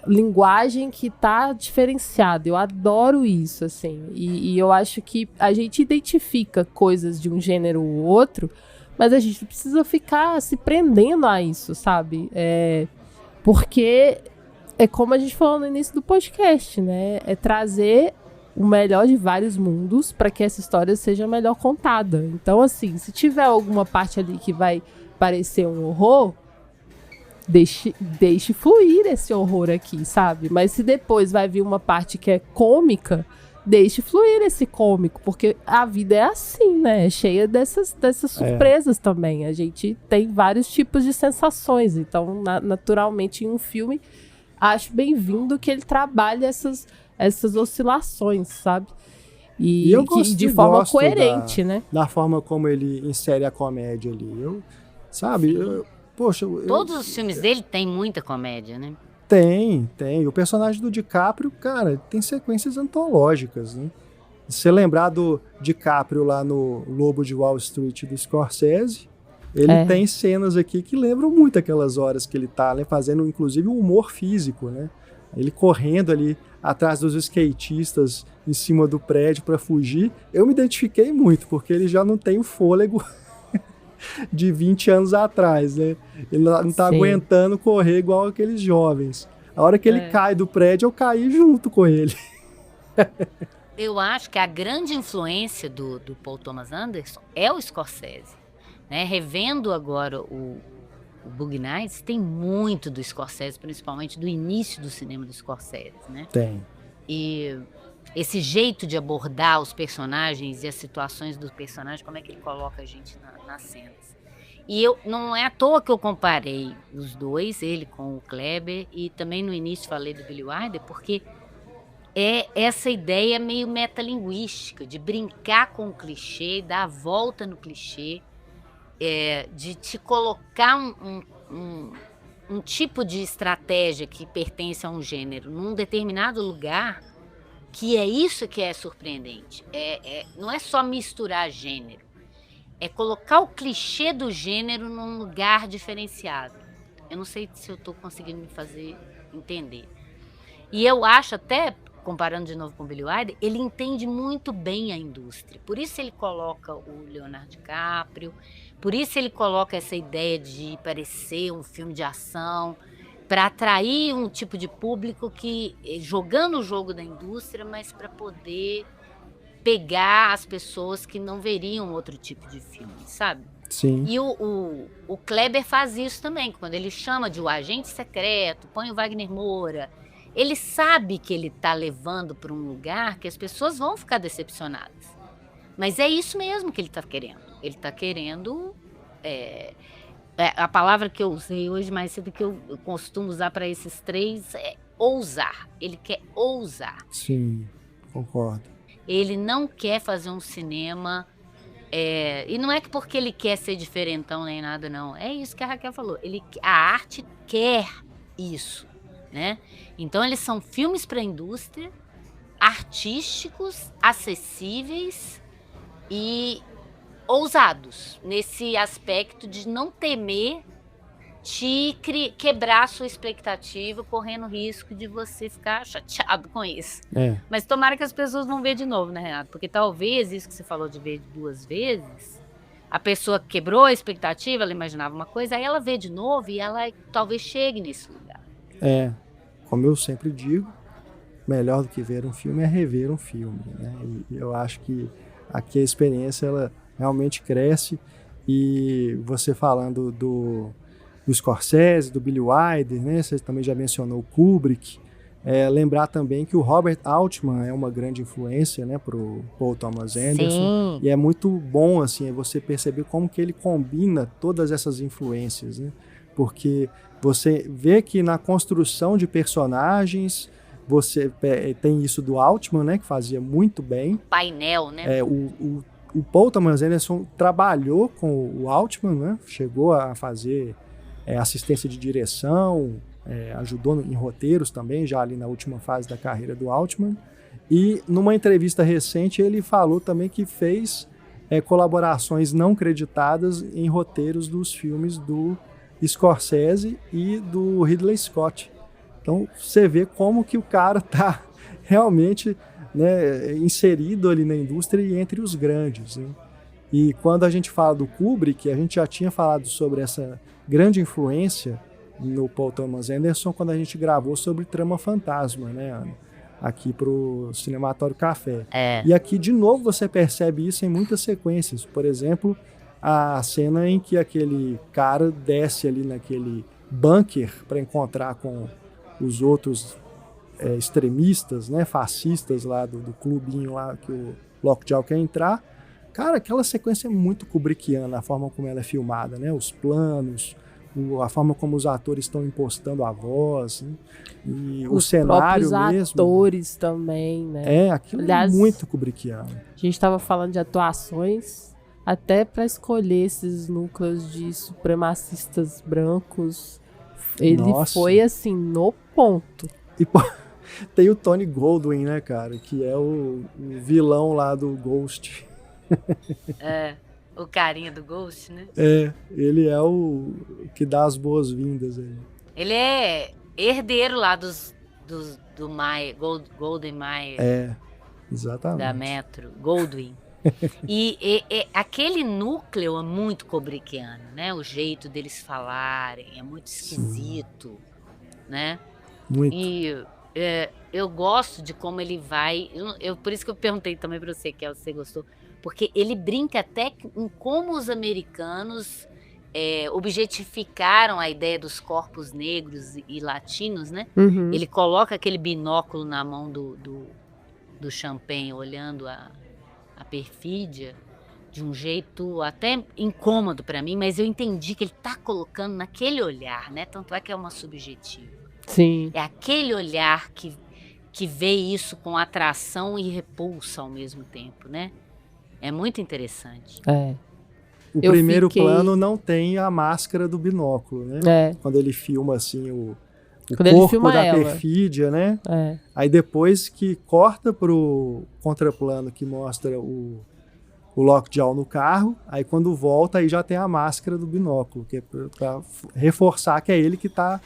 linguagem que tá diferenciada. Eu adoro isso, assim. E eu acho que a gente identifica coisas de um gênero ou outro, mas a gente precisa ficar se prendendo a isso, sabe? Porque é como a gente falou no início do podcast, né? É trazer o melhor de vários mundos para que essa história seja melhor contada. Então, assim, se tiver alguma parte ali que vai parecer um horror, deixe fluir esse horror aqui, sabe? Mas se depois vai vir uma parte que é cômica, deixe fluir esse cômico, porque a vida é assim, né? É cheia dessas surpresas também. A gente tem vários tipos de sensações, então, naturalmente, em um filme, acho bem-vindo que ele trabalhe essas oscilações, sabe? E eu de forma coerente, né? Da forma como ele insere a comédia ali. Todos os filmes dele têm muita comédia, né? Tem. O personagem do DiCaprio, cara, tem sequências antológicas, né? Se você lembrar do DiCaprio lá no Lobo de Wall Street do Scorsese, ele tem cenas aqui que lembram muito aquelas horas que ele tá, né, fazendo inclusive um humor físico, né? Ele correndo ali atrás dos skatistas em cima do prédio para fugir. Eu me identifiquei muito, porque ele já não tem o fôlego de 20 anos atrás, né? Ele não tá aguentando correr igual aqueles jovens. A hora que ele cai do prédio, eu caí junto com ele. Eu acho que a grande influência do Paul Thomas Anderson é o Scorsese, né? Revendo agora o Boogie Nights, tem muito do Scorsese, principalmente do início do cinema do Scorsese, né? Tem. E esse jeito de abordar os personagens e as situações dos personagens, como é que ele coloca a gente nas cenas. E não é à toa que eu comparei os dois, ele com o Kleber, e também no início falei do Billy Wilder, porque é essa ideia meio metalinguística, de brincar com o clichê, dar a volta no clichê, de te colocar um tipo de estratégia que pertence a um gênero num determinado lugar, que é isso que é surpreendente. Não é só misturar gênero, é colocar o clichê do gênero num lugar diferenciado. Eu não sei se eu estou conseguindo me fazer entender. E eu acho até, comparando de novo com o Billy Wilder, ele entende muito bem a indústria. Por isso ele coloca o Leonardo DiCaprio, por isso ele coloca essa ideia de parecer um filme de ação, para atrair um tipo de público que jogando o jogo da indústria, mas para poder pegar as pessoas que não veriam outro tipo de filme, sabe? Sim. E o Kleber faz isso também, quando ele chama de o agente secreto, põe o Wagner Moura, ele sabe que ele está levando para um lugar que as pessoas vão ficar decepcionadas. Mas é isso mesmo que ele está querendo. Ele está querendo... a palavra que eu usei hoje mais cedo, que eu costumo usar para esses três, é ousar. Ele quer ousar. Sim, concordo. Ele não quer fazer um cinema... e não é que porque ele quer ser diferentão nem nada, não. É isso que a Raquel falou. A arte quer isso, né? Então, eles são filmes para a indústria, artísticos, acessíveis e ousados, nesse aspecto de não temer te quebrar a sua expectativa, correndo risco de você ficar chateado com isso. Mas tomara que as pessoas vão ver de novo, né, Renato? Porque talvez isso que você falou de ver 2 vezes, a pessoa quebrou a expectativa, ela imaginava uma coisa, aí ela vê de novo e ela talvez chegue nesse lugar. Como eu sempre digo, melhor do que ver um filme é rever um filme, né? E eu acho que aqui a experiência, ela realmente cresce. E você falando do Scorsese, do Billy Wilder, né? Você também já mencionou o Kubrick. Lembrar também que o Robert Altman é uma grande influência, né, para o Paul Thomas Anderson. Sim. E é muito bom assim, você perceber como que ele combina todas essas influências, né? Porque você vê que na construção de personagens, você tem isso do Altman, né, que fazia muito bem. Painel, né? O Paul Thomas Anderson trabalhou com o Altman, né? Chegou a fazer assistência de direção, ajudou em roteiros também, já ali na última fase da carreira do Altman. E numa entrevista recente ele falou também que fez colaborações não creditadas em roteiros dos filmes do Scorsese e do Ridley Scott. Então você vê como que o cara está realmente, né, inserido ali na indústria e entre os grandes, né? E quando a gente fala do Kubrick, a gente já tinha falado sobre essa grande influência no Paul Thomas Anderson quando a gente gravou sobre Trama Fantasma, né, Ana? Aqui pro Cinematório Café. E aqui de novo você percebe isso em muitas sequências. Por exemplo, a cena em que aquele cara desce ali naquele bunker para encontrar com os outros extremistas, né, fascistas lá do clubinho lá que o Lockjaw quer entrar. Cara, aquela sequência é muito kubrickiana, a forma como ela é filmada, né? Os planos, a forma como os atores estão impostando a voz, né? E o cenário mesmo. Os atores também, né? Aquilo Aliás, é muito kubrickiano. A gente estava falando de atuações, até para escolher esses núcleos de supremacistas brancos, ele foi assim, no ponto. E tem o Tony Goldwyn, né, cara, que é o vilão lá do Ghost. O carinha do Ghost, né? Ele é o que dá as boas-vindas aí. Ele é herdeiro lá do Mayer, Golden Mayer. Exatamente. Da Metro, Goldwyn. E aquele núcleo é muito kubrickiano, né? O jeito deles falarem é muito esquisito, né? Muito. E eu gosto de como ele vai... por isso que eu perguntei também pra você, que você gostou. Porque ele brinca até em como os americanos objetificaram a ideia dos corpos negros e latinos, né? Uhum. Ele coloca aquele binóculo na mão do Champagne, olhando a perfídia de um jeito até incômodo para mim, mas eu entendi que ele tá colocando naquele olhar, né? Tanto é que é uma subjetiva. Sim. É aquele olhar que vê isso com atração e repulsa ao mesmo tempo, né? É muito interessante. O primeiro plano não tem a máscara do binóculo, né? Quando ele filma assim o corpo da perfídia, né? Aí depois que corta pro contraplano que mostra o Lockjaw no carro, aí quando volta aí já tem a máscara do binóculo, que é pra reforçar que é ele que tá...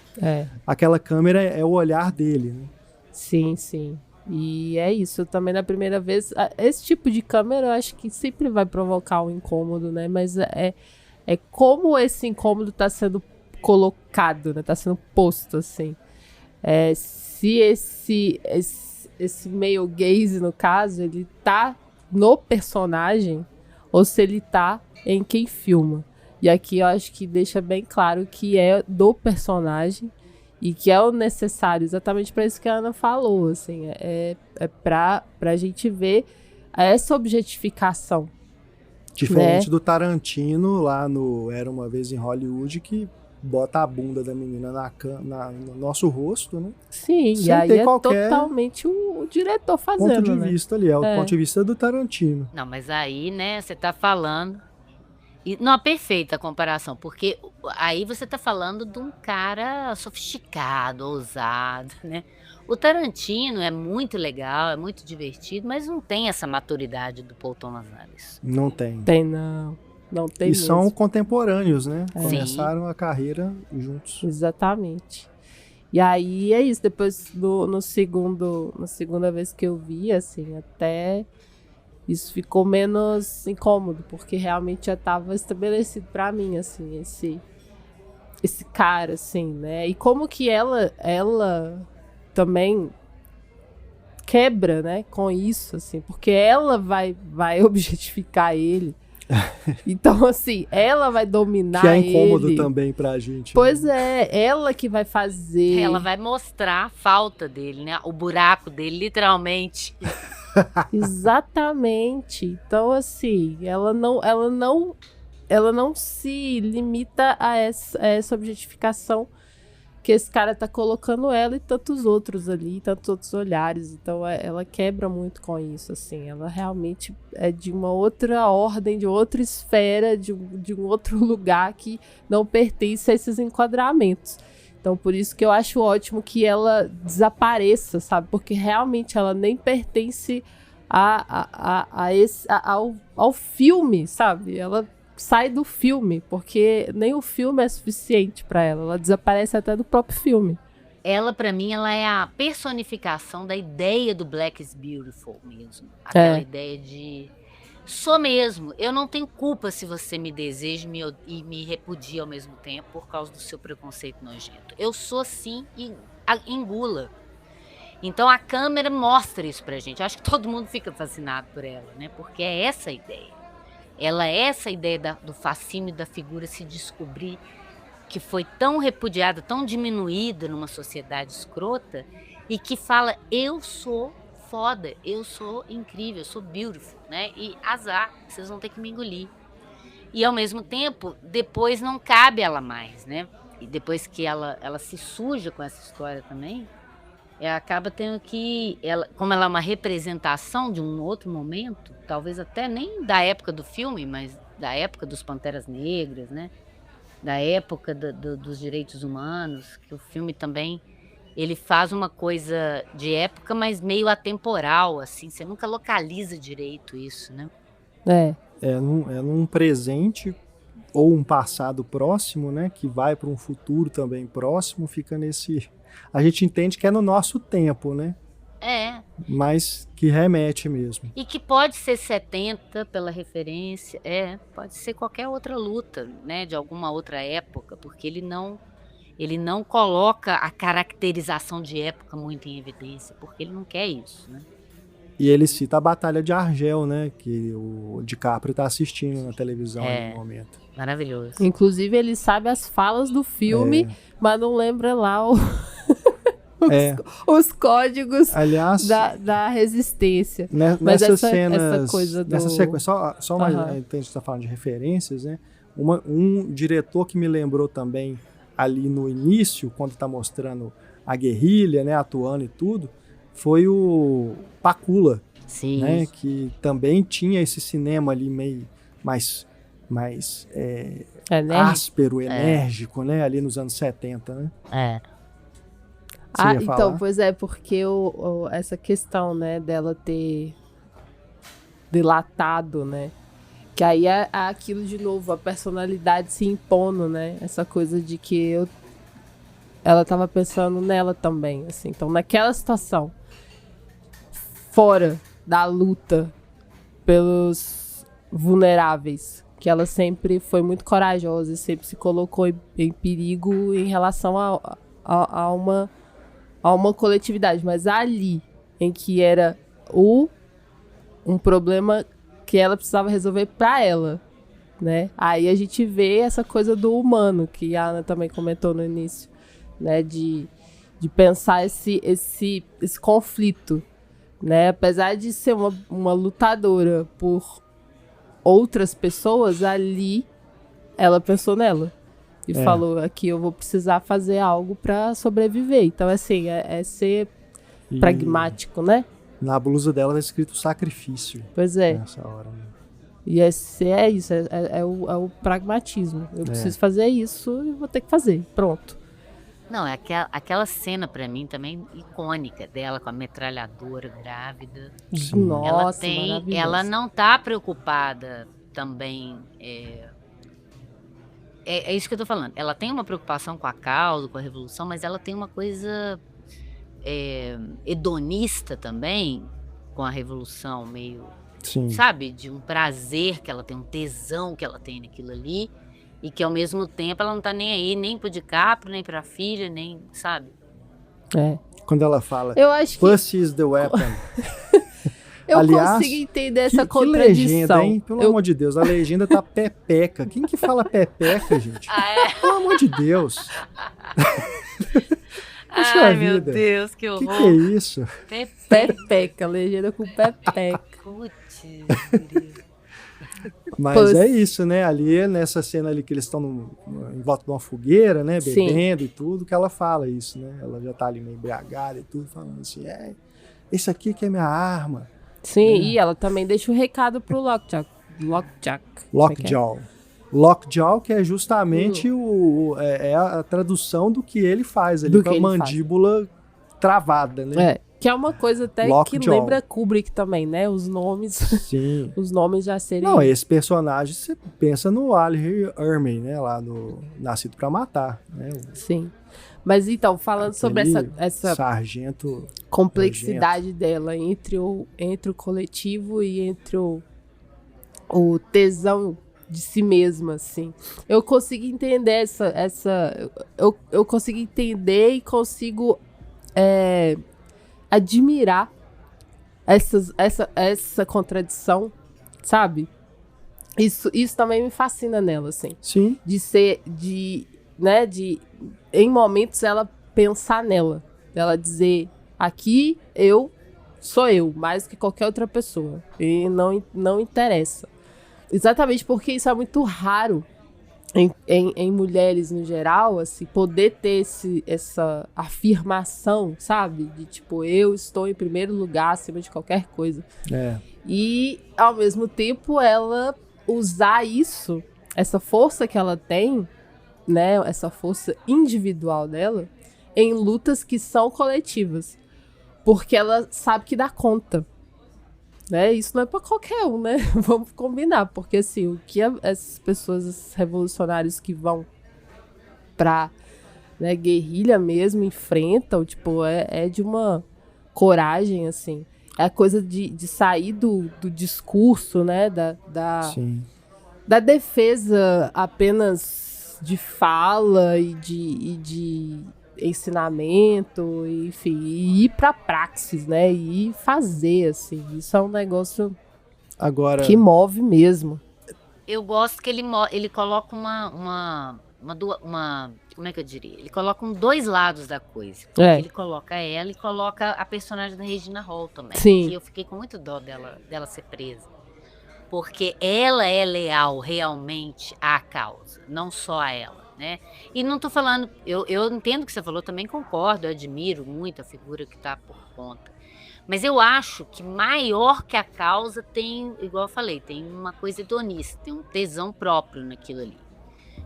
Aquela câmera é o olhar dele, né? Sim, sim. E é isso, também na primeira vez, esse tipo de câmera eu acho que sempre vai provocar um incômodo, né? Mas é como esse incômodo tá sendo colocado, né? Tá sendo posto, assim. Se esse male gaze, no caso, ele tá no personagem ou se ele tá em quem filma. E aqui eu acho que deixa bem claro que é do personagem e que é o necessário, exatamente para isso que a Ana falou, assim, pra gente ver essa objetificação. Diferente do Tarantino lá no Era Uma Vez em Hollywood, que bota a bunda da menina no nosso rosto, né? Sim, sem e aí ter qualquer totalmente o diretor fazendo, ponto de vista ali, o ponto de vista do Tarantino. Não, mas aí, né, você tá falando... Não, é perfeita a comparação, porque aí você tá falando de um cara sofisticado, ousado, né? O Tarantino é muito legal, é muito divertido, mas não tem essa maturidade do Paul Thomas Anderson. Não tem. Não tem mesmo. São contemporâneos, né? Sim. Começaram a carreira juntos. Exatamente. E aí é isso, depois na segunda vez que eu vi, assim, até... Isso ficou menos incômodo, porque realmente já estava estabelecido pra mim, assim, esse cara, assim, né? E como que ela também quebra, né, com isso, assim, porque ela vai objetificar ele. Então, assim, ela vai dominar ele. Que é incômodo também pra gente. Pois né? Ela que vai fazer. Ela vai mostrar a falta dele, né? O buraco dele, literalmente. Exatamente. Então, assim, ela não se limita a essa objetificação que esse cara tá colocando ela e tantos outros ali, tantos outros olhares. Então, ela quebra muito com isso, assim. Ela realmente é de uma outra ordem, de outra esfera, de um outro lugar que não pertence a esses enquadramentos. Então, por isso que eu acho ótimo que ela desapareça, sabe? Porque realmente ela nem pertence ao filme, sabe? Ela sai do filme, porque nem o filme é suficiente pra ela. Ela desaparece até do próprio filme. Ela, pra mim, ela é a personificação da ideia do Black is Beautiful mesmo. Aquela ideia de... Sou mesmo. Eu não tenho culpa se você me deseja e me repudia ao mesmo tempo por causa do seu preconceito nojento. Eu sou assim e engula. Então a câmera mostra isso pra gente. Eu acho que todo mundo fica fascinado por ela, né? Porque é essa a ideia. Ela é essa ideia do fascínio da figura se descobrir que foi tão repudiada, tão diminuída numa sociedade escrota e que fala, eu sou foda, eu sou incrível, eu sou beautiful, né? E azar, vocês vão ter que me engolir. E ao mesmo tempo, depois não cabe ela mais, né? E depois que ela se suja com essa história também, ela acaba tendo que, como ela é uma representação de um outro momento, talvez até nem da época do filme, mas da época dos Panteras Negras, né? Da época dos direitos humanos, que o filme também, ele faz uma coisa de época, mas meio atemporal, assim, você nunca localiza direito isso, né? É num presente ou um passado próximo, né, que vai para um futuro também próximo, fica nesse... A gente entende que é no nosso tempo, né? Mas que remete mesmo. E que pode ser 70 pela referência, pode ser qualquer outra luta, né, de alguma outra época, porque ele não coloca a caracterização de época muito em evidência, porque ele não quer isso, né? E ele cita a Batalha de Argel, né, que o DiCaprio tá assistindo na televisão no momento. Maravilhoso. Inclusive, ele sabe as falas do filme, mas não lembra lá os códigos, aliás, da resistência. Mas nessas cenas, essa coisa nessa sequência, só mais, a gente está falando de referências, né? Um diretor que me lembrou também ali no início, quando está mostrando a guerrilha, né, atuando e tudo, foi o Pakula, né, que também tinha esse cinema ali meio mais áspero, enérgico, né, ali nos anos 70, né? Então, pois porque essa questão, né, dela ter delatado, né, que aí é aquilo de novo, a personalidade se impondo, né, essa coisa de que ela tava pensando nela também, assim. Então, naquela situação, fora da luta pelos vulneráveis, que ela sempre foi muito corajosa e sempre se colocou em perigo em relação a uma coletividade, mas ali, em que era um problema que ela precisava resolver para ela, né? Aí a gente vê essa coisa do humano, que a Ana também comentou no início, né? De pensar esse conflito, né? Apesar de ser uma lutadora por outras pessoas, ali ela pensou nela. E falou, aqui eu vou precisar fazer algo para sobreviver. Então, assim, é ser pragmático, né? Na blusa dela tá escrito sacrifício. Pois é. Nessa hora, né? E isso, é o pragmatismo. Eu preciso fazer isso e vou ter que fazer. Pronto. Não, é aquela cena pra mim também icônica dela com a metralhadora grávida. Sim. Nossa, ela não tá preocupada também... É isso que eu tô falando. Ela tem uma preocupação com a causa, com a revolução, mas ela tem uma coisa hedonista também com a revolução, meio... Sim. Sabe? De um prazer que ela tem, um tesão que ela tem naquilo ali, e que ao mesmo tempo ela não tá nem aí, nem pro DiCaprio, nem pra filha, nem... Sabe? Quando ela fala, eu acho que... Pussy is the weapon. Aliás, consigo entender essa contradição. Que legenda, hein? Pelo amor de Deus, a legenda tá pepeca. Quem que fala pepeca, gente? Pelo amor de Deus. Ai, meu Deus, que horror. Que é isso? Pepeca, legenda com pepeca. Putz, mas é isso, né? Ali, nessa cena ali que eles estão em volta de uma fogueira, né? Bebendo. Sim. E tudo, que ela fala isso, né? Ela já tá ali meio embriagada e tudo, falando assim, esse aqui que é minha arma. Sim, e ela também deixa o recado pro Lockjaw, que é justamente a tradução do que ele faz ali, com a mandíbula travada, né? Que é uma coisa até que lembra Kubrick também, né? Os nomes. Sim. Os nomes já seriam... Não, esse personagem, você pensa no Ali Ermey, né? Lá no Nascido pra Matar, né? Sim. Mas então, falando sobre essa sargento complexidade nojento dela entre o coletivo e entre o tesão de si mesma, assim. Eu consigo entender eu consigo entender e consigo admirar essa contradição, sabe? Isso também me fascina nela, assim. Sim. Em momentos ela pensar nela, ela dizer Aqui eu sou eu, mais que qualquer outra pessoa. E não interessa. Exatamente porque isso é muito raro em mulheres no geral, assim, poder ter essa afirmação, sabe? De tipo, eu estou em primeiro lugar acima de qualquer coisa. E, ao mesmo tempo, ela usar isso, essa força que ela tem, né? Essa força individual dela, em lutas que são coletivas. Porque ela sabe que dá conta. Né? Isso não é pra qualquer um, né? Vamos combinar. Porque, assim, o que essas pessoas, esses revolucionários que vão pra, né, guerrilha mesmo, enfrentam, tipo, é de uma coragem, assim. É a coisa de sair do discurso, né? Da defesa apenas de fala e de ensinamento, enfim, e ir pra praxis, né? E fazer, assim. Isso é um negócio que move mesmo. Eu gosto que ele coloca uma como é que eu diria? Ele coloca dois lados da coisa. Ele coloca ela e coloca a personagem da Regina Hall também. Sim. Que eu fiquei com muito dó dela ser presa. Porque ela é leal realmente à causa, não só a ela. Né? E não tô falando, eu entendo o que você falou, também concordo, eu admiro muito a figura que tá por conta. Mas eu acho que maior que a causa tem, igual eu falei, tem uma coisa hedonista, tem um tesão próprio naquilo ali,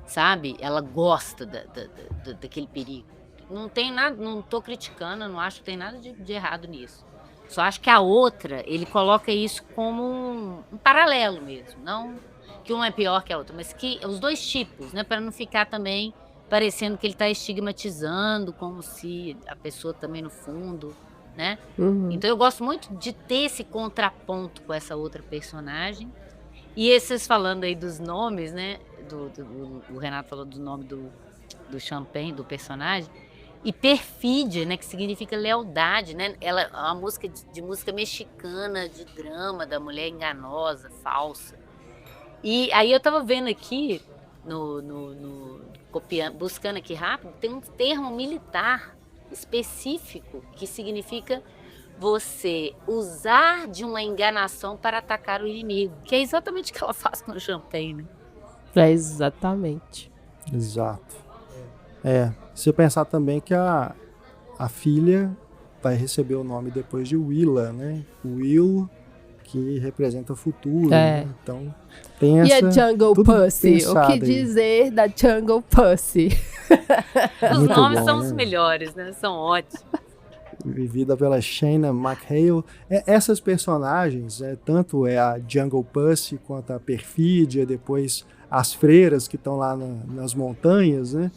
sabe? Ela gosta daquele perigo. Não tem nada, não tô criticando, não acho que tem nada de errado nisso. Só acho que a outra, ele coloca isso como um paralelo mesmo, não que um é pior que a outra, mas que os dois tipos, né, para não ficar também parecendo que ele está estigmatizando, como se a pessoa também no fundo, né? Uhum. Então eu gosto muito de ter esse contraponto com essa outra personagem. E esses falando aí dos nomes, né, o Renato falou do nome do Champagne, do personagem, e perfídia, né, que significa lealdade, né? Ela é uma música de música mexicana, de drama, da mulher enganosa, falsa. E aí eu tava vendo aqui, buscando aqui rápido, tem um termo militar específico que significa você usar de uma enganação para atacar o inimigo. Que é exatamente o que ela faz com o Champagne, né? É exatamente. Exato. Se eu pensar também que a filha vai receber o nome depois de Willa, né? Will, que representa o futuro, né? Então tem essa... E a Jungle Pussy? O que dizer da Jungle Pussy? Os nomes são os melhores, né? São ótimos. Vivida pela Shayna McHale. Essas personagens, tanto a Jungle Pussy quanto a Perfídia, depois as freiras que estão lá nas montanhas, né?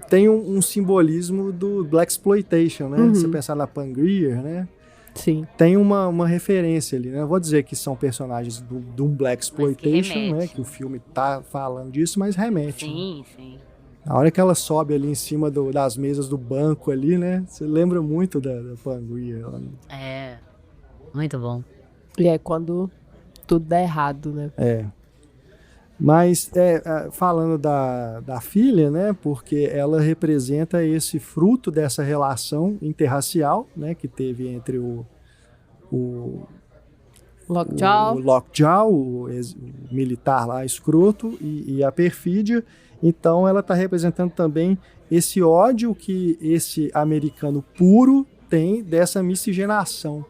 Tem um simbolismo do Blaxploitation, né? Você pensar na Pangreer, né? Sim. Tem uma referência ali, né? Eu vou dizer que são personagens do Blaxploitation, né? Que o filme tá falando disso, mas remete. Sim, né? sim. A hora que ela sobe ali em cima das mesas do banco ali, né? Você lembra muito da Pangreer. É, muito bom. E é quando tudo dá errado, né? Mas falando da filha, né? Porque ela representa esse fruto dessa relação interracial, né? Que teve entre o Lockjaw, o militar lá, escroto, e a Perfídia. Então ela está representando também esse ódio que esse americano puro tem dessa miscigenação,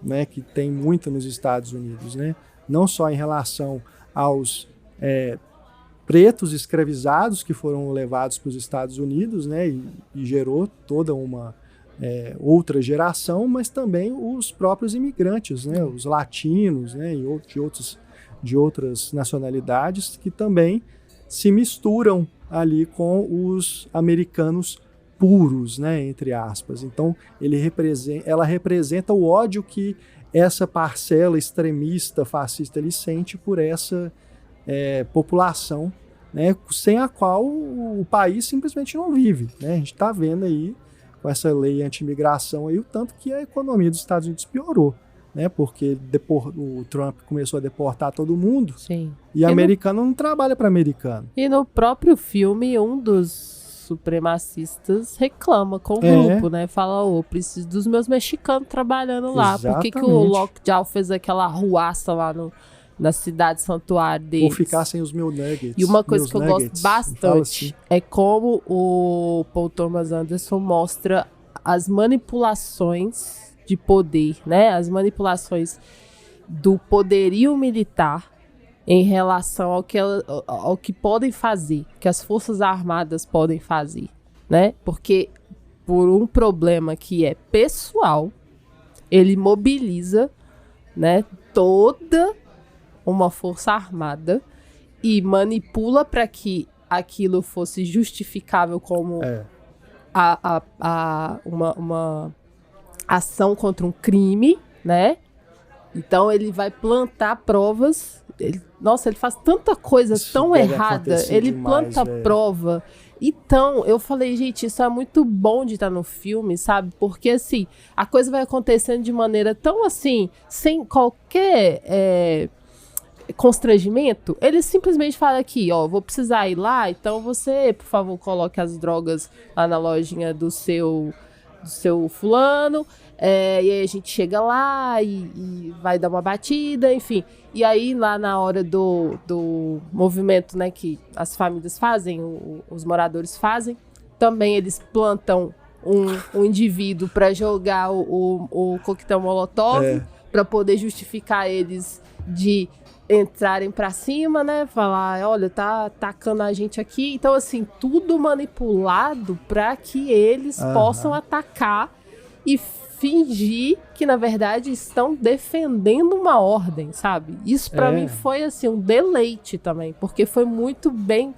né? Que tem muito nos Estados Unidos, né? Não só em relação aos pretos escravizados que foram levados para os Estados Unidos, né, e gerou toda uma outra geração, mas também os próprios imigrantes, né, os latinos, né, e de outras nacionalidades que também se misturam ali com os americanos puros, né, entre aspas. Então ela representa o ódio que essa parcela extremista, fascista, ele sente por essa população, né, sem a qual o país simplesmente não vive, né? A gente está vendo aí com essa lei anti-imigração aí o tanto que a economia dos Estados Unidos piorou, né? Porque o Trump começou a deportar todo mundo. Sim. E americano não trabalha para americano. E no próprio filme, um dos supremacistas reclamam com o grupo, né? Fala, preciso dos meus mexicanos trabalhando lá. Exatamente. Por que o Lockjaw fez aquela arruaça lá na cidade santuário deles? Ou ficar sem os meus nuggets. E uma coisa que eu gosto assim. bastante é como o Paul Thomas Anderson mostra as manipulações de poder, né? As manipulações do poderio militar em relação ao que podem fazer, que as Forças Armadas podem fazer, né? Porque por um problema que é pessoal, ele mobiliza, né, toda uma força armada e manipula para que aquilo fosse justificável como uma ação contra um crime, né? Então ele vai plantar provas. Ele faz tanta coisa tão errada. Ele planta prova. Então, eu falei, gente, isso é muito bom de estar no filme, sabe? Porque, assim, a coisa vai acontecendo de maneira tão, assim, sem qualquer constrangimento. Ele simplesmente fala aqui, vou precisar ir lá, então você, por favor, coloque as drogas lá na lojinha do seu fulano. E aí a gente chega lá e vai dar uma batida, enfim. E aí lá na hora do movimento, né, que as famílias fazem, os moradores fazem, também eles plantam um indivíduo para jogar o coquetel molotov, para poder justificar eles de entrarem para cima, né, falar, olha, tá atacando a gente aqui. Então, assim, tudo manipulado para que eles possam atacar e fingir que, na verdade, estão defendendo uma ordem, sabe? Isso pra mim foi, assim, um deleite também, porque foi muito bem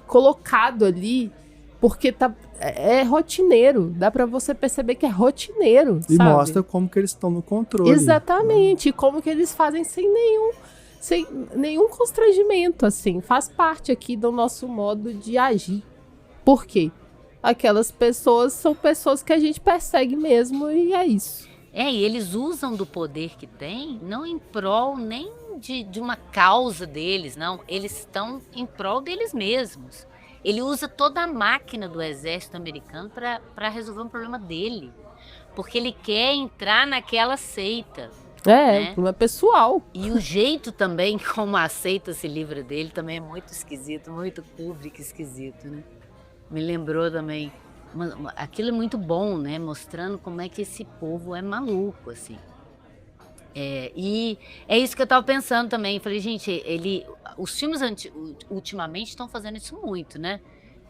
colocado ali, porque é rotineiro, dá pra você perceber que é rotineiro, e sabe? mostra como que eles estão no controle. Exatamente, como que eles fazem sem nenhum constrangimento, assim, faz parte aqui do nosso modo de agir. Por quê? Aquelas pessoas são pessoas que a gente persegue mesmo, e é isso. E eles usam do poder que têm, não em prol nem de uma causa deles, não. Eles estão em prol deles mesmos. Ele usa toda a máquina do exército americano para resolver um problema dele. Porque ele quer entrar naquela seita. Né? Problema pessoal. E o jeito também como a seita se livra dele também é muito esquisito, muito Kubrick esquisito, né? Me lembrou também, aquilo é muito bom, né? Mostrando como é que esse povo é maluco, assim. E é isso que eu tava pensando também. Falei, gente, os filmes ultimamente estão fazendo isso muito, né?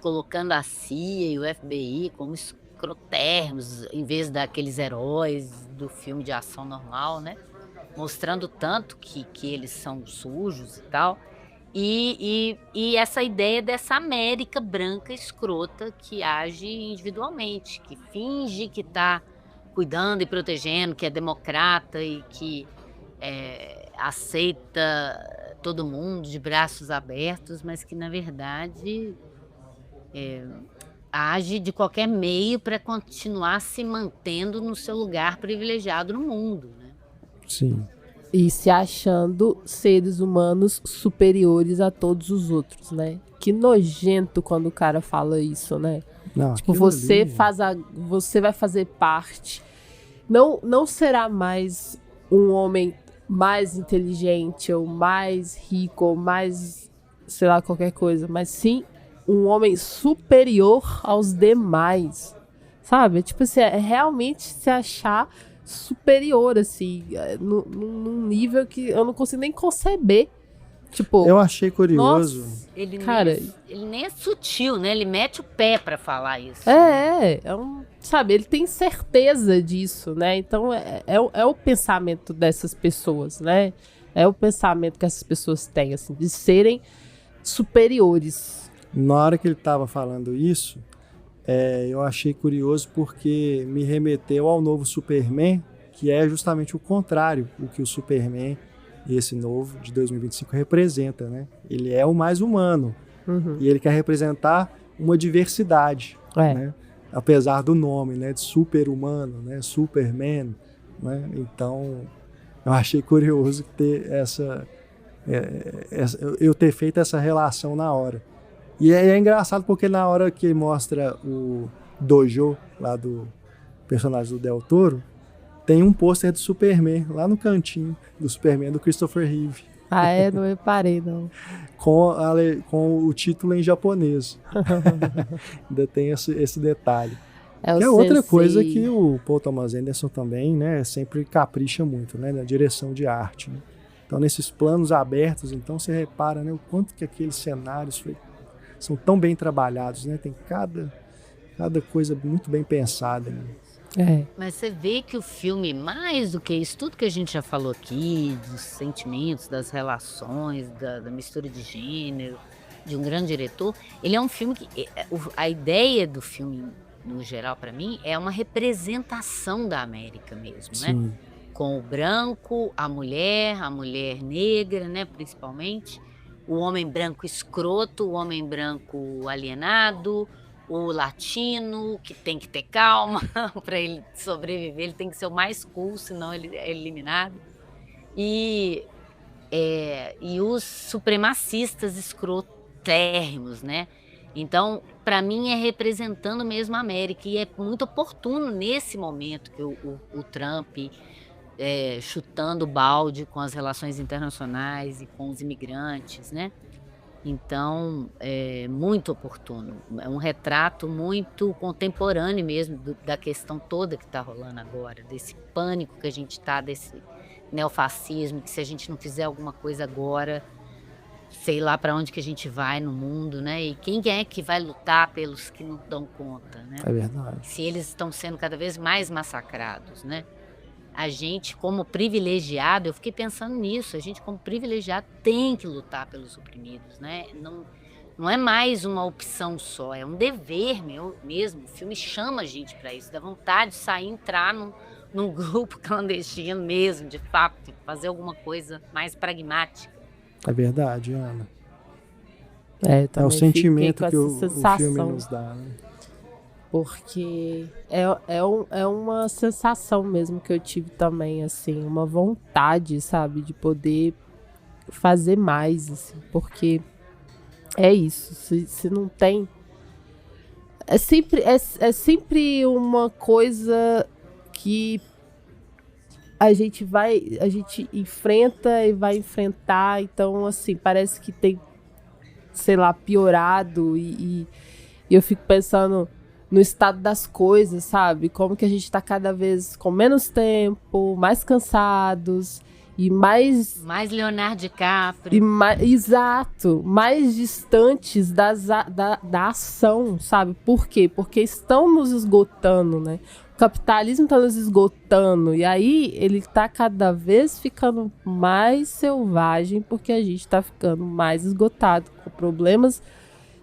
Colocando a CIA e o FBI como escrotérrimos, em vez daqueles heróis do filme de ação normal, né? Mostrando tanto que eles são sujos e tal. E essa ideia dessa América branca escrota que age individualmente, que finge que está cuidando e protegendo, que é democrata e que aceita todo mundo de braços abertos, mas que, na verdade, age de qualquer meio para continuar se mantendo no seu lugar privilegiado no mundo, né? Sim. E se achando seres humanos superiores a todos os outros, né? Que nojento quando o cara fala isso, né? Não, tipo, você vai fazer parte. Não será mais um homem mais inteligente, ou mais rico, ou mais, sei lá, qualquer coisa. Mas sim um homem superior aos demais. Sabe? Tipo assim, realmente se achar superior, assim, num nível que eu não consigo nem conceber. Tipo, eu achei curioso. Nossa, ele nem é sutil, né? Ele mete o pé pra falar isso. Sabe, ele tem certeza disso, né? Então é o pensamento dessas pessoas, né? É o pensamento que essas pessoas têm, assim, de serem superiores. Na hora que ele tava falando isso, eu achei curioso porque me remeteu ao novo Superman, que é justamente o contrário do que o Superman, esse novo, de 2025, representa, né? Ele é o mais humano. E ele quer representar uma diversidade, né? Apesar do nome, né? De super-humano, né? Superman, né? Então, eu achei curioso ter eu ter feito essa relação na hora. E é engraçado porque na hora que mostra o dojo lá do personagem do Del Toro, tem um pôster do Superman lá no cantinho do Superman do Christopher Reeve. Ah, não reparei, não. Com o título em japonês. Ainda tem esse detalhe. É, que é outra coisa que o Paul Thomas Anderson também, né, sempre capricha muito, né, na direção de arte. Né? Então, nesses planos abertos, então, você repara, né, o quanto que aqueles cenários são tão bem trabalhados, né? Tem cada coisa muito bem pensada. Né? Mas você vê que o filme, mais do que isso, tudo que a gente já falou aqui, dos sentimentos, das relações, da mistura de gênero, de um grande diretor, ele é um filme que... A ideia do filme, no geral, para mim, é uma representação da América mesmo, Sim. né? Com o branco, a mulher negra, né, principalmente, o homem branco escroto, o homem branco alienado, o latino, que tem que ter calma para ele sobreviver, ele tem que ser o mais cool, senão ele é eliminado. E os supremacistas escrotérrimos, né? Então, para mim, é representando mesmo a América. E é muito oportuno nesse momento que o Trump, chutando balde com as relações internacionais e com os imigrantes, né? Então, é muito oportuno. É um retrato muito contemporâneo mesmo da questão toda que está rolando agora, desse pânico que a gente está, desse neofascismo, que se a gente não fizer alguma coisa agora, sei lá para onde que a gente vai no mundo, né? E quem é que vai lutar pelos que não dão conta, né? É verdade. Se eles estão sendo cada vez mais massacrados, né? A gente, como privilegiado, eu fiquei pensando nisso, a gente como privilegiado tem que lutar pelos oprimidos, né? Não é mais uma opção só, é um dever meu mesmo. O filme chama a gente para isso, dá vontade de sair, entrar num grupo clandestino mesmo, de fato, fazer alguma coisa mais pragmática. É verdade, Ana. É o sentimento que o filme nos dá, né? Porque é uma sensação mesmo que eu tive também, assim, uma vontade, sabe, de poder fazer mais, assim, porque é isso, se não tem... É sempre uma coisa que a gente enfrenta e vai enfrentar, então, assim, parece que tem, sei lá, piorado e eu fico pensando no estado das coisas, sabe? Como que a gente tá cada vez com menos tempo, mais cansados e mais Leonardo DiCaprio. Exato, mais distantes da ação, sabe? Por quê? Porque estão nos esgotando, né? O capitalismo está nos esgotando e aí ele tá cada vez ficando mais selvagem porque a gente tá ficando mais esgotado, com problemas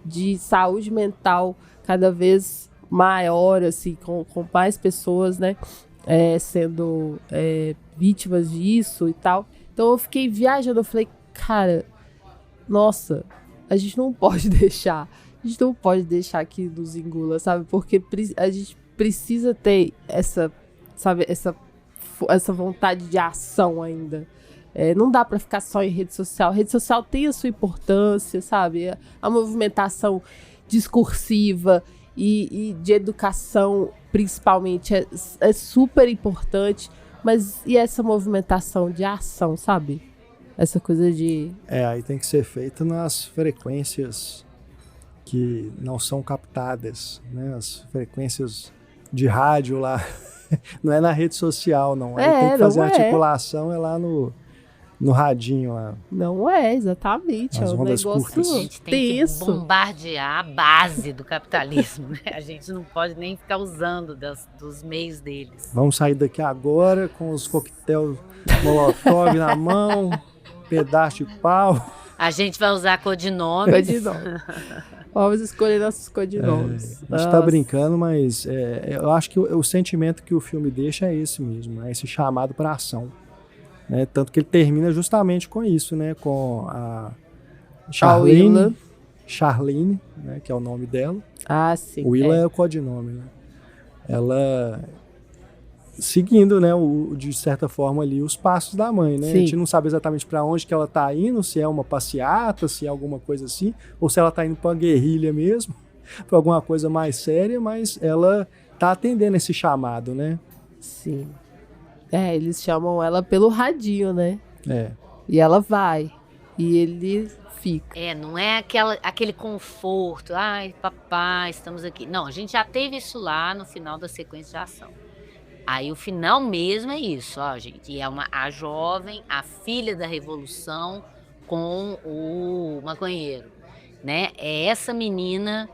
de saúde mental cada vez maior, assim, com mais pessoas, né, sendo vítimas disso e tal. Então eu fiquei viajando, eu falei, cara, nossa, a gente não pode deixar que nos engula, sabe, porque a gente precisa ter essa vontade de ação ainda. Não dá pra ficar só em rede social. A rede social tem a sua importância, sabe? A movimentação discursiva e de educação, principalmente, é super importante. Mas e essa movimentação de ação, sabe? Essa coisa de... aí tem que ser feita nas frequências que não são captadas, né? As frequências de rádio lá. Não é na rede social, não. Aí tem que fazer a articulação, lá no radinho lá. Não exatamente. As ondas curtas. A gente tem que bombardear a base do capitalismo, né? A gente não pode nem ficar usando dos meios deles. Vamos sair daqui agora com os coquetéis Molotov na mão, pedaço de pau. A gente vai usar codinome. Vamos escolher nossos codinomes. A gente tá brincando, mas eu acho que o sentimento que o filme deixa é esse mesmo, né? Esse chamado para ação. Né? Tanto que ele termina justamente com isso, né? Com a Charlene, né? Que é o nome dela. Ah, sim. O Willa é o codinome, né? Ela seguindo, né, de certa forma ali os passos da mãe, né? Sim. A gente não sabe exatamente para onde que ela tá indo, se é uma passeata, se é alguma coisa assim, ou se ela tá indo para uma guerrilha mesmo, para alguma coisa mais séria, mas ela tá atendendo esse chamado, né? Sim. Eles chamam ela pelo radinho, né? É. E ela vai. E ele fica. Não é aquele conforto. Ai, papai, estamos aqui. Não, a gente já teve isso lá no final da sequência de ação. Aí o final mesmo é isso, ó, gente. E é a jovem, a filha da revolução com o maconheiro, né? É essa menina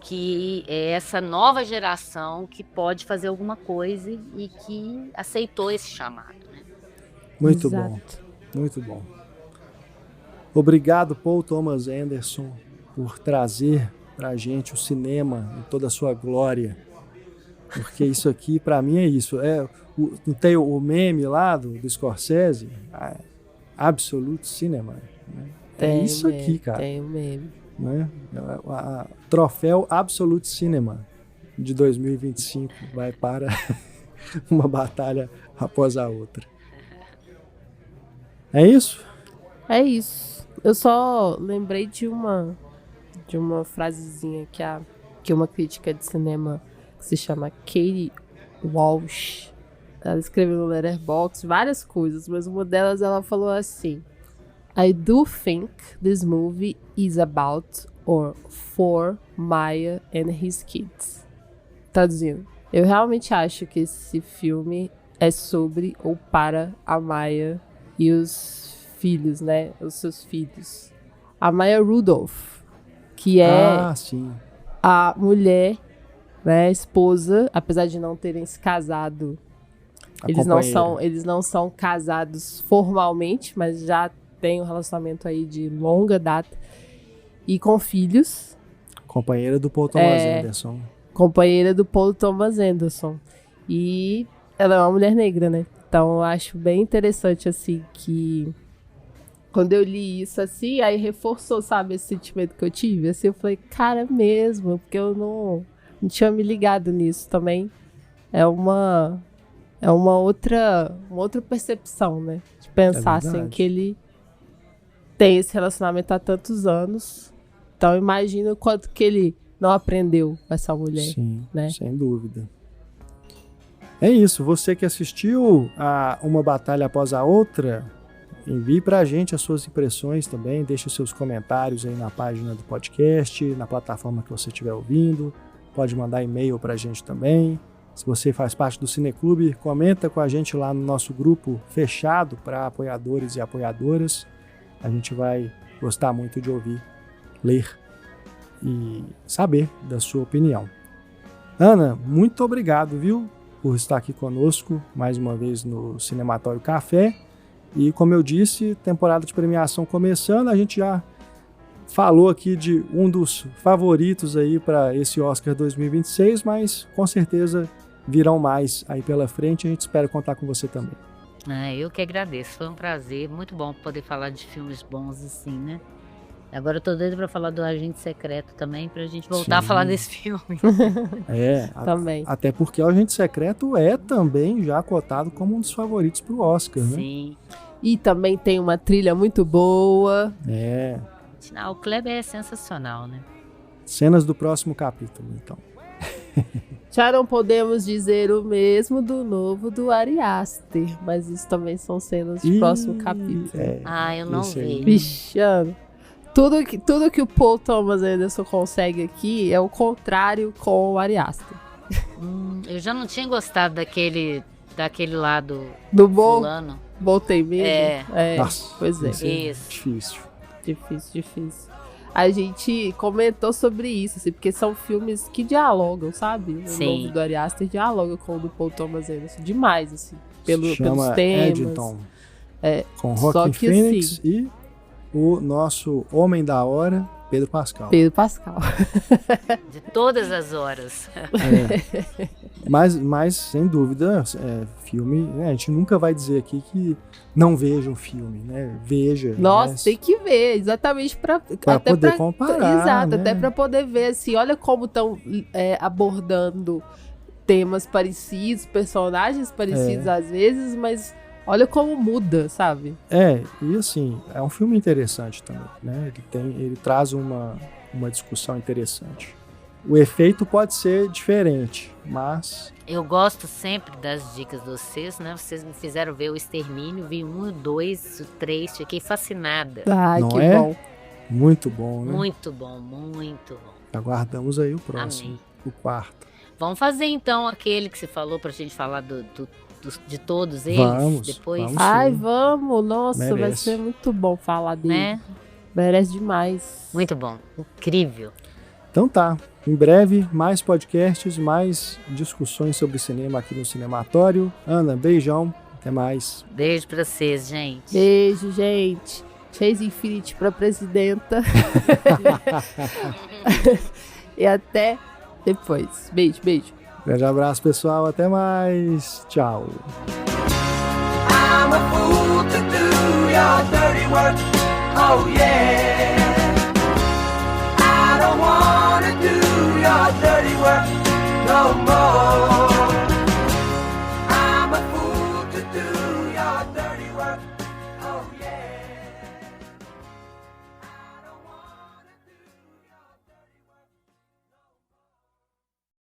que é essa nova geração que pode fazer alguma coisa e que aceitou esse chamado, né? Muito Exato. bom, muito bom. Obrigado, Paul Thomas Anderson, por trazer pra gente o cinema em toda a sua glória. Porque isso aqui, pra mim, é isso. Não tem o meme lá do Scorsese? Absolute Cinema. Né? É isso aqui, cara. Tem o meme. Né? Troféu Absolute Cinema de 2025 vai para uma batalha após a outra. É isso? É isso. Eu só lembrei de uma frasezinha que uma crítica de cinema que se chama Katie Walsh. Ela escreveu no Letterboxd várias coisas, mas uma delas ela falou assim: I do think this movie is about or for Maya and his kids. Traduzindo, eu realmente acho que esse filme é sobre ou para a Maya e os filhos, né? Os seus filhos. A Maya Rudolph, que é sim. a mulher, né, esposa, apesar de não terem se casado. Eles não são casados formalmente, mas já tem um relacionamento aí de longa data. E com filhos. Companheira do Paul Thomas Anderson. Companheira do Paul Thomas Anderson. E ela é uma mulher negra, né? Então eu acho bem interessante, assim, que quando eu li isso, assim, aí reforçou, sabe, esse sentimento que eu tive. Assim, eu falei, cara, mesmo, porque eu não tinha me ligado nisso também. É uma outra percepção, né? De pensar, assim, que ele tem esse relacionamento há tantos anos. Então, imagina o quanto que ele não aprendeu com essa mulher. Sim, né? Sem dúvida. É isso. Você que assistiu a Uma Batalha Após a Outra, envie pra gente as suas impressões também. Deixe os seus comentários aí na página do podcast, na plataforma que você estiver ouvindo. Pode mandar e-mail pra gente também. Se você faz parte do Cineclube, comenta com a gente lá no nosso grupo fechado para apoiadores e apoiadoras. A gente vai gostar muito de ouvir, ler e saber da sua opinião. Ana, muito obrigado, viu, por estar aqui conosco mais uma vez no Cinematório Café. E como eu disse, temporada de premiação começando, a gente já falou aqui de um dos favoritos aí para esse Oscar 2026, mas com certeza virão mais aí pela frente. A gente espera contar com você também. Eu que agradeço, foi um prazer, muito bom poder falar de filmes bons assim, né? Agora eu tô doido pra falar do Agente Secreto também, pra gente voltar a falar desse filme. Também. Até porque o Agente Secreto é também já cotado como um dos favoritos pro Oscar, né? Sim. E também tem uma trilha muito boa. O Kleber é sensacional, né? Cenas do próximo capítulo, então. Já não podemos dizer o mesmo do novo do Ari Aster, mas isso também são cenas do próximo capítulo. Eu não vi. Bichano. Tudo que o Paul Thomas Anderson consegue aqui é o contrário com o Ari Aster. Eu já não tinha gostado daquele lado do fulano. Voltei mesmo? Nossa, pois é. Isso. Difícil. A gente comentou sobre isso, assim, porque são filmes que dialogam, sabe? O novo do Ari Aster dialoga com o do Paul Thomas Anderson demais, assim, pelos temas. Eddington, com Joaquin Phoenix e o nosso homem da hora, Pedro Pascal. De todas as horas. Mas sem dúvida, filme, né, a gente nunca vai dizer aqui que não veja o filme, né? Veja. Nossa, tem que ver, exatamente para poder comparar. Exato, né? até para poder ver, assim, olha como estão abordando temas parecidos, personagens parecidos às vezes, mas olha como muda, sabe? E assim, é um filme interessante também, né? Ele traz uma discussão interessante. O efeito pode ser diferente, mas... Eu gosto sempre das dicas de vocês, né? Vocês me fizeram ver o Extermínio, vi 1, o 2, o 3, fiquei fascinada. Ai, Não que é? bom. Muito bom, né? Muito bom, muito bom. Aguardamos aí o próximo, Amém. o 4º. Vamos fazer então aquele que você falou pra gente falar de todos eles Vamos, depois, vamos. Ai, sim. vamos. Nossa, vai Merece. ser muito bom falar dele. né? Merece demais. Muito bom, incrível. Então tá, em breve, mais podcasts, mais discussões sobre cinema aqui no Cinematório. Ana, beijão, até mais. Beijo pra vocês, gente. Beijo, gente. Chase Infinity pra presidenta. E até depois. Beijo, beijo. Grande abraço, pessoal, até mais. Tchau. I'm a fool to do your dirty work. Oh yeah. I don't wanna do your dirty work no more.